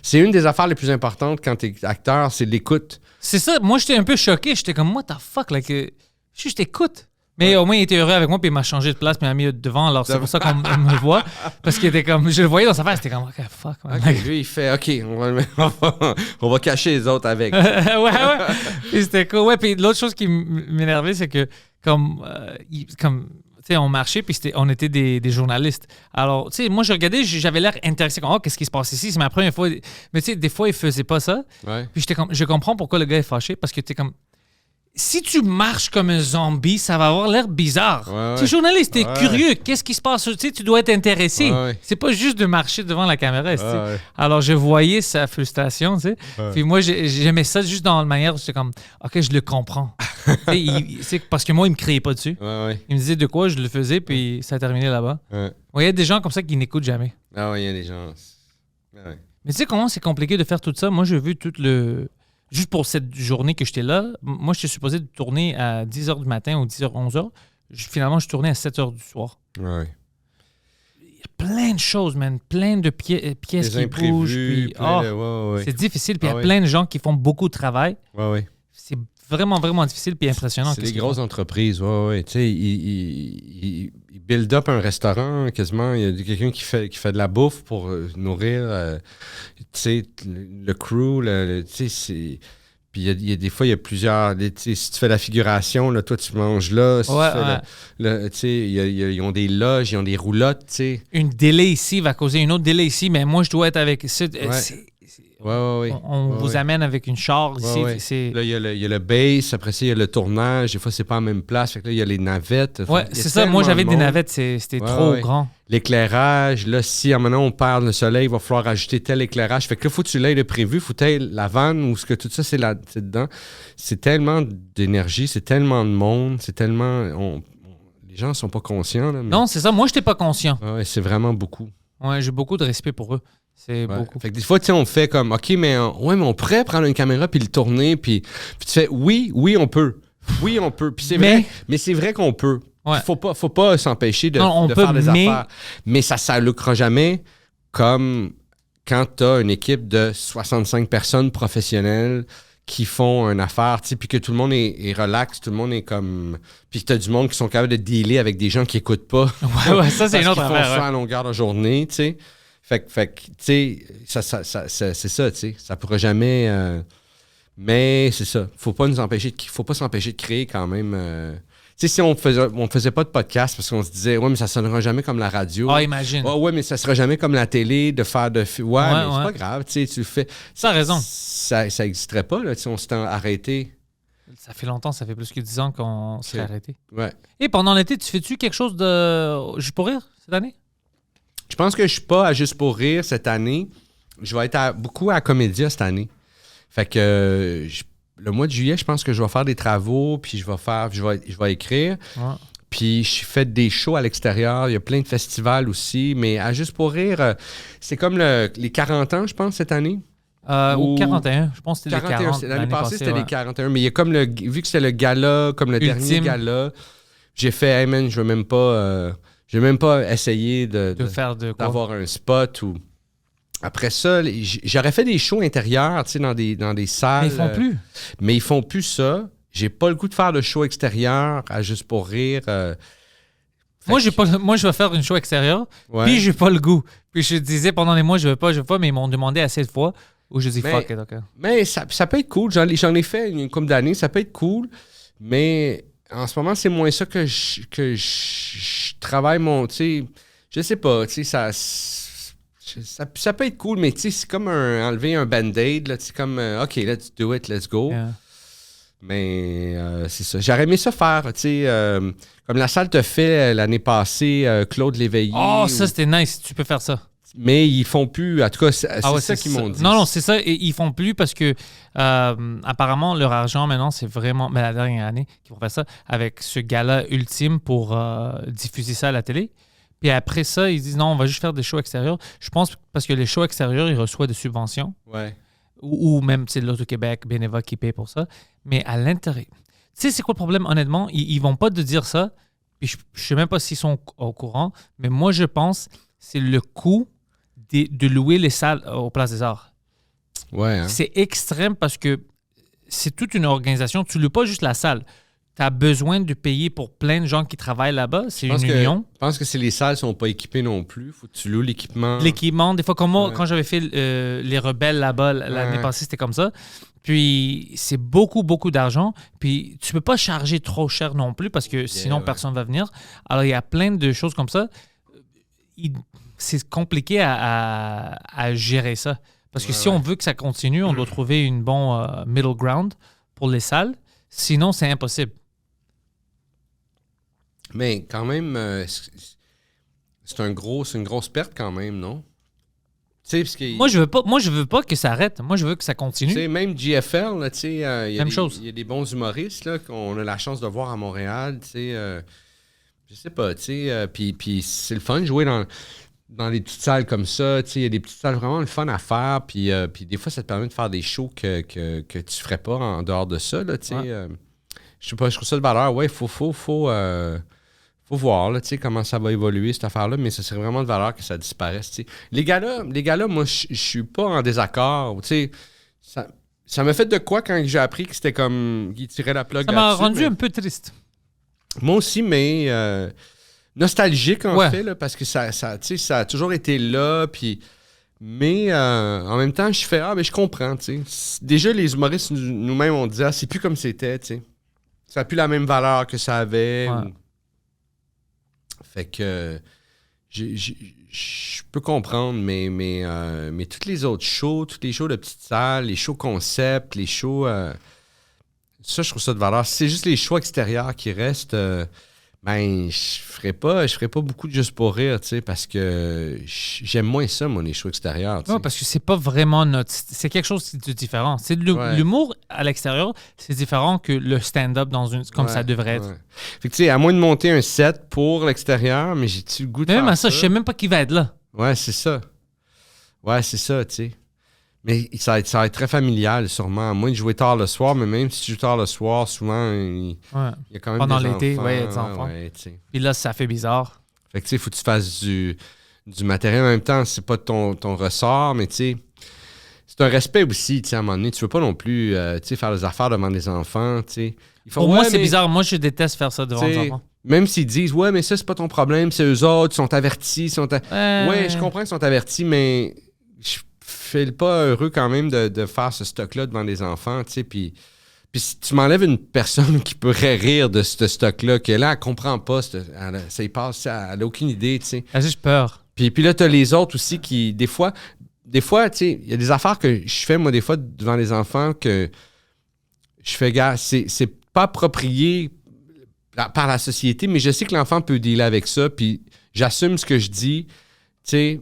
C'est une des affaires les plus importantes quand t'es acteur, c'est l'écoute. C'est ça, moi, j'étais un peu choqué. J'étais comme, what the fuck, là, que... Je t'écoute. Mais au moins, il était heureux avec moi, puis il m'a changé de place, puis il m'a mis devant. Alors, c'est pour ça qu'on me voit. Parce qu'il était comme, je le voyais dans sa face, c'était comme, OK, fuck, man. OK, lui, il fait, OK, on va cacher les autres avec. ouais. Et c'était cool. Ouais, puis l'autre chose qui m'énervait, c'est que, tu sais, on marchait, puis on était des journalistes. Alors, tu sais, moi, je regardais, j'avais l'air intéressé. Comme, qu'est-ce qui se passe ici? C'est ma première fois. Mais tu sais, des fois, ils faisaient pas ça. Ouais. Puis j'étais comme, je comprends pourquoi le gars est fâché, parce que t'es comme... Si tu marches comme un zombie, ça va avoir l'air bizarre. Ouais. Tu es journaliste, t'es Ouais. curieux. Qu'est-ce qui se passe? Tu sais, tu dois être intéressé. Ouais. C'est pas juste de marcher devant la caméra. tu sais. Ouais. Alors, je voyais sa frustration, tu sais. Ouais. Puis moi, j'aimais ça juste dans la manière où j'étais comme, OK, je le comprends. Tu sais, c'est parce que moi, il me criait pas dessus. Ouais. Il me disait de quoi, je le faisais, puis ça a terminé là-bas. Ouais. Il y a des gens comme ça qui n'écoutent jamais. Ah ouais, il y a des gens. Ouais. Mais tu sais comment c'est compliqué de faire tout ça? Moi, j'ai vu tout le... Juste pour cette journée que j'étais là, moi, j'étais supposé de tourner à 10h du matin ou 10h, 11h. Finalement, je tournais à 7h du soir. Ouais. Il y a plein de choses, man. Plein de pièces Des qui bougent. imprévus. Puis, Plein de... Ouais. c'est difficile. Puis il y a ouais. plein de gens qui font beaucoup de travail. Ouais. C'est vraiment, vraiment difficile puis impressionnant. C'est qu'est-ce des qu'ils grosses font. entreprises, ouais. Tu sais, ils build up un restaurant quasiment. Il y a quelqu'un qui fait de la bouffe pour nourrir, tu sais, le crew. Tu sais, c'est... Puis il y a des fois, il y a plusieurs... Tu sais, si tu fais la figuration, là, toi, tu manges là. Si tu fais tu sais, ils ont des loges, ils ont des roulottes, tu sais. Une délai ici va causer une autre délai ici, mais moi, je dois être avec... Ouais. On vous amène avec une char ici. Ouais. C'est... Là, il y a le base, après ça, il y a le tournage. Des fois, c'est pas en même place. Fait que là, il y a les navettes. Ouais, Il y a c'est ça. Moi, tellement j'avais de des monde. navettes. C'était trop grand. L'éclairage, là, si à un moment on perd le soleil, il va falloir ajouter tel éclairage. Fait que là, faut que tu l'aies de prévu, faut que tu aies la vanne ou ce que tout ça, c'est dedans. C'est tellement d'énergie, c'est tellement de monde, c'est tellement... les gens sont pas conscients. Là, mais... Non, c'est ça. Moi, je n'étais pas conscient. Ouais, c'est vraiment beaucoup. Ouais, j'ai beaucoup de respect pour eux. C'est Ouais. beaucoup. Fait que des fois, tu sais, on fait comme, OK, mais on pourrait prendre une caméra puis le tourner, puis tu fais, oui, on peut. Oui, on peut. Puis c'est vrai, mais c'est vrai qu'on peut. Ouais. Faut pas s'empêcher de Non, on de peut, faire des mais- affaires. Mais ça ne lookera jamais comme quand tu as une équipe de 65 personnes professionnelles qui font une affaire, tu sais, puis que tout le monde est relax, tout le monde est comme... Puis que tu as du monde qui sont capables de dealer avec des gens qui n'écoutent pas. Ouais, ça, c'est une autre Parce qu'ils affaire. font ça ouais. à longueur de journée, tu sais. Fait que, tu sais, c'est ça, tu sais. Ça pourra jamais... mais c'est ça. Faut pas s'empêcher de créer quand même... tu sais, si on faisait pas de podcast parce qu'on se disait, ouais, mais ça sonnera jamais comme la radio. Ah, imagine. Ah, ouais, mais ça sera jamais comme la télé de faire de... Ouais, mais c'est pas grave, tu sais, tu le fais... Ça a raison. Ça existerait pas, là, tu sais, on s'était arrêté. Ça fait longtemps, ça fait plus que 10 ans qu'on s'est arrêté. Ouais. Et pendant l'été, tu fais-tu quelque chose de... Juste pour rire cette année? Je pense que je suis pas à Juste pour rire cette année. Je vais être beaucoup à Comédia cette année. Fait que le mois de juillet, je pense que je vais faire des travaux, puis je vais écrire. Ouais. Puis je fais des shows à l'extérieur. Il y a plein de festivals aussi. Mais à Juste pour rire, c'est comme les 40 ans, je pense, cette année. Ou 41. Je pense que c'était les 41. 40. L'année passée, c'était ouais. les 41. Mais il y a comme vu que c'était le gala, comme le dernier Ultime. gala, j'ai fait, hey man, je veux même pas essayer De faire de quoi? d'avoir un spot ou... Après ça, j'aurais fait des shows intérieurs, tu sais, dans des salles. Mais ils font plus. Mais ils font plus ça. J'ai pas le goût de faire de show extérieur à Juste pour rire. Moi, je vais faire une show extérieure, Ouais. puis j'ai pas le goût. Puis je disais pendant les mois, je veux pas, mais ils m'ont demandé assez de fois où je dis Mais- fuck it, ok. Mais ça peut être cool. J'en ai fait une couple d'années. Ça peut être cool. Mais en ce moment, c'est moins ça que je travaille mon... Tu sais, je sais pas. Tu sais, ça peut être cool, mais tu sais, c'est comme enlever un band-aid. Là, tu sais, comme, OK, let's do it, let's go. Yeah. Mais c'est ça. J'aurais aimé ça faire, tu sais, comme la salle te fait l'année passée, Claude Léveillé. Oh, ça, c'était nice. Tu peux faire ça. Mais ils font plus. En tout cas, c'est Ouais, ça qu'ils m'ont dit. Non, c'est ça. Et ils font plus parce que apparemment, leur argent maintenant, c'est vraiment. Mais la dernière année qu'ils vont faire ça avec ce gala ultime pour diffuser ça à la télé. Puis après ça, ils disent non, on va juste faire des shows extérieurs. Je pense parce que les shows extérieurs, ils reçoivent des subventions. Ouais. Ou même, c'est l'Auto-Québec, Beneva qui paye pour ça. Mais à l'intérieur. Tu sais, c'est quoi le problème, honnêtement? Ils vont pas te dire ça. Puis je sais même pas s'ils sont au courant. Mais moi, je pense que c'est le coût de louer les salles au Place des Arts. Ouais. Hein? C'est extrême parce que c'est toute une organisation. Tu ne loues pas juste la salle. Tu as besoin de payer pour plein de gens qui travaillent là-bas. C'est une union. Je pense que si les salles sont pas équipées non plus, faut que tu loues l'équipement. L'équipement, des fois, comme moi, Ouais. quand j'avais fait les Rebelles là-bas l'année Ouais. passée, c'était comme ça. Puis c'est beaucoup, beaucoup d'argent. Puis tu peux pas charger trop cher non plus parce que sinon ouais. personne va venir. Alors il y a plein de choses comme ça. C'est compliqué à gérer ça. Parce que si on veut que ça continue, on doit trouver une bonne middle ground pour les salles. Sinon, c'est impossible. Mais quand même, c'est une grosse perte quand même, non? Tu sais, parce que... Moi, je veux pas que ça arrête. Moi, je veux que ça continue. Tu sais, même GFL, là, tu sais, Même chose. Il y a des bons humoristes là, qu'on a la chance de voir à Montréal, tu sais. Je sais pas, tu sais. Puis c'est le fun de jouer dans des petites salles comme ça. Tu sais, il y a des petites salles vraiment le fun à faire. Puis des fois, ça te permet de faire des shows que tu ferais pas en dehors de ça, là, tu sais. Ouais. Je sais pas, je trouve ça de valeur. Ouais, faut voir là, comment ça va évoluer, cette affaire-là, mais ça serait vraiment de valeur que ça disparaisse. T'sais. Les gars-là, moi, je suis pas en désaccord. Ça m'a fait de quoi quand j'ai appris que c'était comme qu'ils tiraient la plug Ça m'a là-dessus, rendu mais... un peu triste. Moi aussi, mais nostalgique en Ouais. fait, là, parce que ça a toujours été là. Puis... Mais en même temps, je fais mais je comprends. T'sais. Déjà, les humoristes nous-mêmes, on disait c'est plus comme c'était. T'sais. Ça n'a plus la même valeur que ça avait. Ouais. Fait que je peux comprendre, mais tous les autres shows, tous les shows de petites salles, les shows concept, les shows... ça, je trouve ça de valeur. Si c'est juste les shows extérieurs qui restent, je ferais pas beaucoup de juste pour rire, tu sais, parce que j'aime moins ça, moi, les shows extérieurs. tu sais. Non, parce que c'est pas vraiment notre... C'est quelque chose de différent. C'est l'humour à l'extérieur, c'est différent que le stand-up comme ça devrait être. Ouais. Fait que, tu sais, à moins de monter un set pour l'extérieur, mais j'ai-tu le goût de Mais même faire à ça, je sais même pas qui va être là. Ouais, c'est ça. Tu sais. Mais ça va être très familial, sûrement. À moins de jouer tard le soir, mais même si tu joues tard le soir, souvent, il y a quand même Pendant des l'été, enfants. ouais, il y a des enfants. Ouais, tu sais. Puis là, ça fait bizarre. Fait que, tu sais, il faut que tu fasses du matériel en même temps. C'est pas ton ressort, mais tu sais, c'est un respect aussi, tu sais, à un moment donné. Tu veux pas non plus, tu sais, faire des affaires devant des enfants, tu sais. Pour moi, c'est bizarre. Moi, je déteste faire ça devant des enfants. Même s'ils disent, ouais, mais ça, c'est pas ton problème, c'est eux autres, ils sont avertis. Ouais, je comprends qu'ils sont avertis, mais je file pas heureux quand même de faire ce stock-là devant des enfants, tu sais, puis si tu m'enlèves une personne qui pourrait rire de ce stock-là, que là, elle comprend pas, ça y passe, elle a aucune idée, tu sais. J'ai juste peur. Puis là, t'as les autres aussi qui, des fois, tu sais, il y a des affaires que je fais, moi, des fois, devant les enfants, que je fais, gars, c'est pas approprié par la société, mais je sais que l'enfant peut dealer avec ça, puis j'assume ce que je dis, tu sais,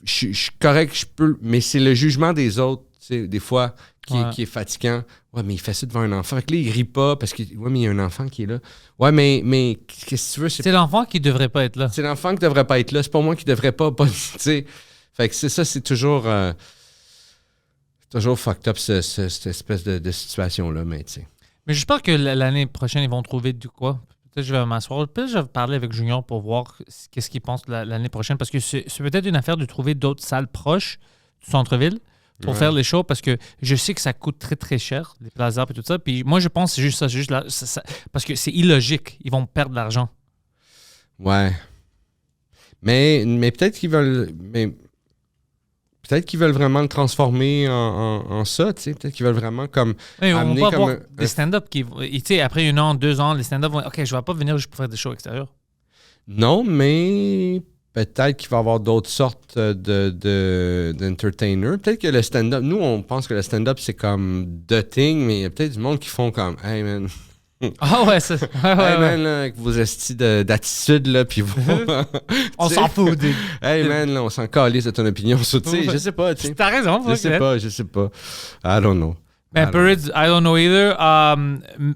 je suis correct, je peux, mais c'est le jugement des autres, tu sais, des fois, qui est fatigant. Ouais, mais il fait ça devant un enfant. Fait que là, il rit pas parce que, ouais, mais il y a un enfant qui est là. Ouais, mais qu'est-ce que tu veux? C'est l'enfant qui devrait pas être là. C'est l'enfant qui devrait pas être là. C'est pas moi qui devrais pas, tu sais. Fait que c'est ça, c'est toujours fucked up, cette espèce de situation-là, mais tu sais. Mais j'espère que l'année prochaine, ils vont trouver du quoi. Peut-être que je vais m'asseoir. Peut-être que je vais parler avec Junior pour voir qu'est-ce qu'il pense l'année prochaine. Parce que c'est peut-être une affaire de trouver d'autres salles proches du centre-ville pour faire les shows. Parce que je sais que ça coûte très, très cher, les plazas et tout ça. Puis moi, je pense que c'est juste ça. Parce que c'est illogique. Ils vont perdre de l'argent. Ouais. Mais peut-être qu'ils veulent... Peut-être qu'ils veulent vraiment le transformer en ça, tu sais. Peut-être qu'ils veulent vraiment comme Oui, amener on va comme avoir des stand-up qui... Tu sais, après 1 an, 2 ans, les stand-up vont... OK, je vais pas venir juste pour faire des shows extérieurs. Non, mais peut-être qu'il va y avoir d'autres sortes d'entertainers. Peut-être que le stand-up... Nous, on pense que le stand-up, c'est comme the thing, mais il y a peut-être du monde qui font comme « Hey, man... » Ah ouais, ça... Hey man, là, avec vos estis d'attitude, là, puis vous... On s'en fout. Hey man, là, on s'en calisse de ton opinion sur, tu sais, je sais pas, tu sais. T'as raison. Je sais pas. I don't know. Ben, Perrids, I don't know either.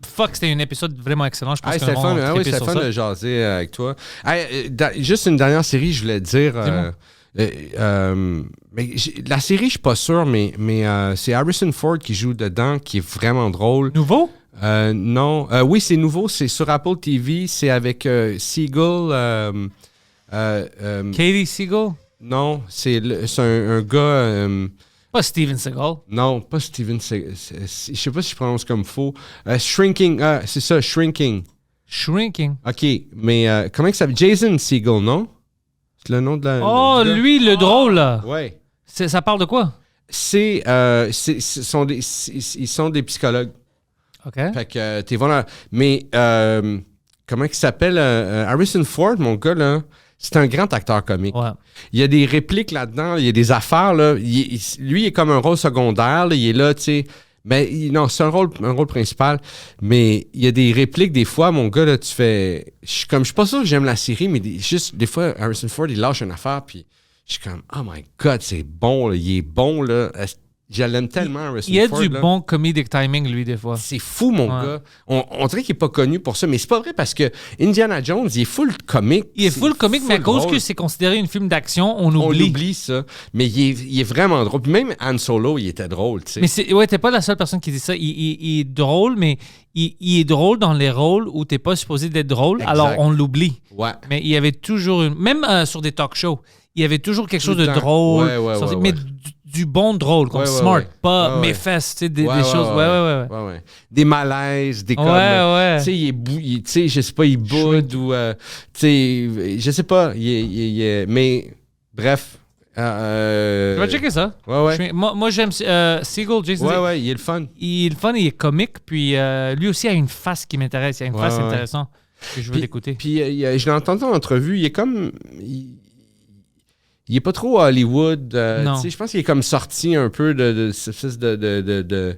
Fuck, c'était un épisode vraiment excellent. Je pense que c'était fun, c'était fun de jaser avec toi. Hey, juste une dernière série, je voulais dire... mais la série, je suis pas sûr, mais c'est Harrison Ford qui joue dedans, qui est vraiment drôle. Nouveau? Non. Oui, c'est nouveau. C'est sur Apple TV. C'est avec Seagull. Katie Seagull? Non, c'est un gars... Pas Steven Seagal. Non, pas Steven Seagal. Je sais pas si je prononce comme faux. Shrinking. C'est ça, Shrinking. Shrinking. OK, mais comment il s'appelle? Jason Seagull, non? C'est le nom de la... Oh, lui, le drôle, là. Ouais. Ça parle de quoi? ils sont des psychologues. OK. Fait que t'es voilà. Mais comment il s'appelle? Harrison Ford, mon gars, là, c'est un grand acteur comique. Ouais. Il y a des répliques là-dedans, il y a des affaires. Là. Lui, il est comme un rôle secondaire. Là, il est là, tu sais. Mais non, c'est un rôle principal. Mais il y a des répliques, des fois, mon gars, là, tu fais. Je suis pas sûr que j'aime la série, mais juste des fois, Harrison Ford, il lâche une affaire, puis je suis comme, oh my God, c'est bon, là, il est bon, là. Je l'aime tellement, Harrison Ford. Il y a Ford, du là. bon comedic timing, lui, des fois. C'est fou, mon Ouais. gars. On dirait qu'il n'est pas connu pour ça, mais c'est pas vrai parce que Indiana Jones, il est full comique. Il est full comique, mais à cause drôle. que c'est considéré une film d'action, on On oublie. oublie ça. Mais il est vraiment drôle. Puis même Han Solo, il était drôle, tu sais. Mais ouais, t'es pas la seule personne qui dit ça. Il est drôle, mais il est drôle dans les rôles où t'es pas supposé d'être drôle, Exact. alors on l'oublie. Ouais. Mais il y avait toujours même sur des talk shows, il y avait toujours quelque chose Tout le de temps. drôle, Ouais, mais ouais. du bon drôle, comme Ouais, smart, ouais. pas Ouais, mes ouais. fesses, tu sais, des Ouais, choses. Ouais. Ouais. Des malaises, des comme. Ouais. Tu sais, tu sais, je sais pas, il boude ou. Tu sais, je sais pas. Mais, bref. Tu vas checker ça. Ouais. Moi j'aime Segel, Jason. Ouais, il est le fun. Il est le fun, il est comique, puis lui aussi a une face qui m'intéresse. Il a une face ouais. intéressante que je veux l'écouter. Puis je l'ai entendu en entrevue, il est comme. Il est pas trop Hollywood. Non. Tu sais, je pense qu'il est comme sorti un peu de cette espèce de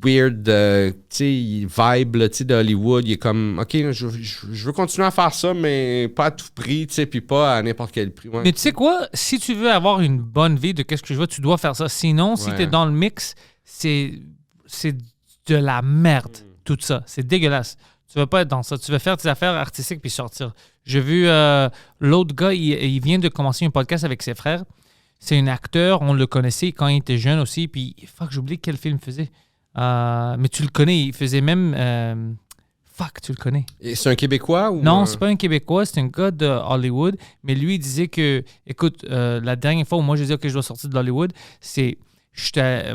weird tu sais, vibe là, tu sais, de Hollywood. Il est comme, OK, je veux continuer à faire ça, mais pas à tout prix, tu sais, puis pas à n'importe quel prix. Ouais. Mais tu sais quoi? Si tu veux avoir une bonne vie de qu'est-ce que je veux, tu dois faire ça. Sinon, si Ouais. tu es dans le mix, c'est de la merde, tout ça. C'est dégueulasse. Tu veux pas être dans ça. Tu veux faire tes affaires artistiques puis sortir. J'ai vu l'autre gars, il vient de commencer un podcast avec ses frères. C'est un acteur, on le connaissait quand il était jeune aussi. Puis, fuck, j'ai oublié quel film il faisait. Mais tu le connais, il faisait même... fuck, tu le connais. Et c'est un Québécois ou. Non, c'est pas un Québécois, c'est un gars de Hollywood. Mais lui, il disait que, écoute, la dernière fois où moi je disais que je dois sortir de Hollywood, c'est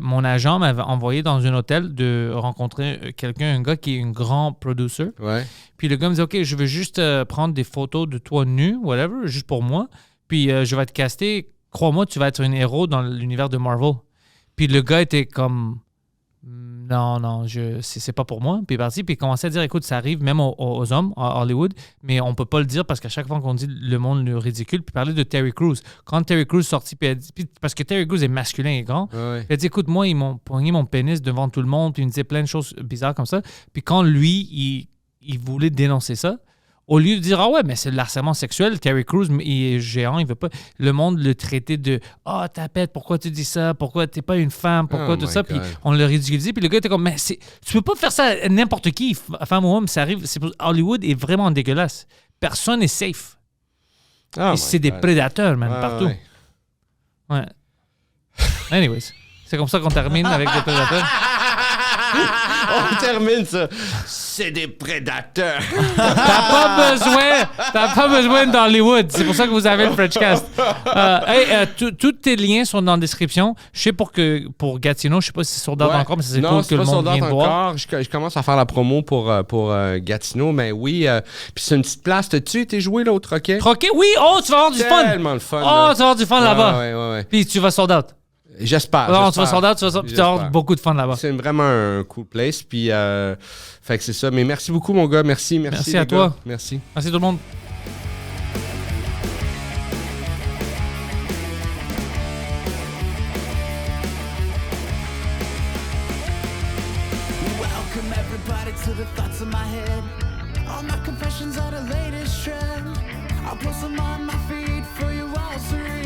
mon agent m'avait envoyé dans un hôtel de rencontrer quelqu'un, un gars qui est un grand producer. Ouais. Puis le gars me dit, OK, je veux juste prendre des photos de toi nu, whatever, juste pour moi. Puis je vais te caster. Crois-moi, tu vas être un héros dans l'univers de Marvel. Puis le gars était comme... Non, c'est pas pour moi. Puis il est parti, puis il commençait à dire, écoute, ça arrive même aux hommes à Hollywood, mais on peut pas le dire parce qu'à chaque fois qu'on dit le monde le ridicule. Puis il parlait de Terry Crews. Quand Terry Crews sortit, puis parce que Terry Crews est masculin et grand, Ouais. il a dit, écoute, moi, ils m'ont pogné mon pénis devant tout le monde, puis il me disait plein de choses bizarres comme ça. Puis quand lui, il voulait dénoncer ça, au lieu de dire, ah ouais, mais c'est le harcèlement sexuel, Terry Crews, il est géant, il veut pas. Le monde le traitait de, ah, tapette, pourquoi tu dis ça? Pourquoi t'es pas une femme? Pourquoi Oh tout my ça? Puis God. on le ridiculisait. Puis le gars était comme, mais tu peux pas faire ça à n'importe qui, femme ou homme, ça arrive. Hollywood est vraiment dégueulasse. Personne n'est safe. Oh Et my c'est des God. prédateurs, man, Ouais, partout. ouais. Ouais. Anyways, c'est comme ça qu'on termine avec des prédateurs. On termine ça. C'est des prédateurs. T'as pas besoin d'Hollywood. C'est pour ça que vous avez le Frenchcast. Tous tes liens sont dans la description. Je sais pour Gatineau, je sais pas si c'est sold out Ouais. encore, mais c'est Non, cool c'est que le pas monde sold out vienne voir. encore. Je commence à faire la promo pour Gatineau, mais oui. Puis c'est une petite place. T'as-tu été joué là au Troquet? Troquet, oui, oh, tu vas avoir du fun. Tellement le fun. Oh, là. tu vas avoir du fun là-bas. Ouais. Puis tu vas sold out. J'espère. Non, tu j'espère. vas sold out, puis tu vas avoir J'espère. beaucoup de fun là-bas. C'est vraiment un cool place. Puis, fait que c'est ça. Mais merci beaucoup, mon gars. Merci Merci les à toi. gars. Merci. Merci tout le monde. Welcome everybody to the thoughts in my head. All my confessions are the latest trend. I'll post them on my feed for you all to read.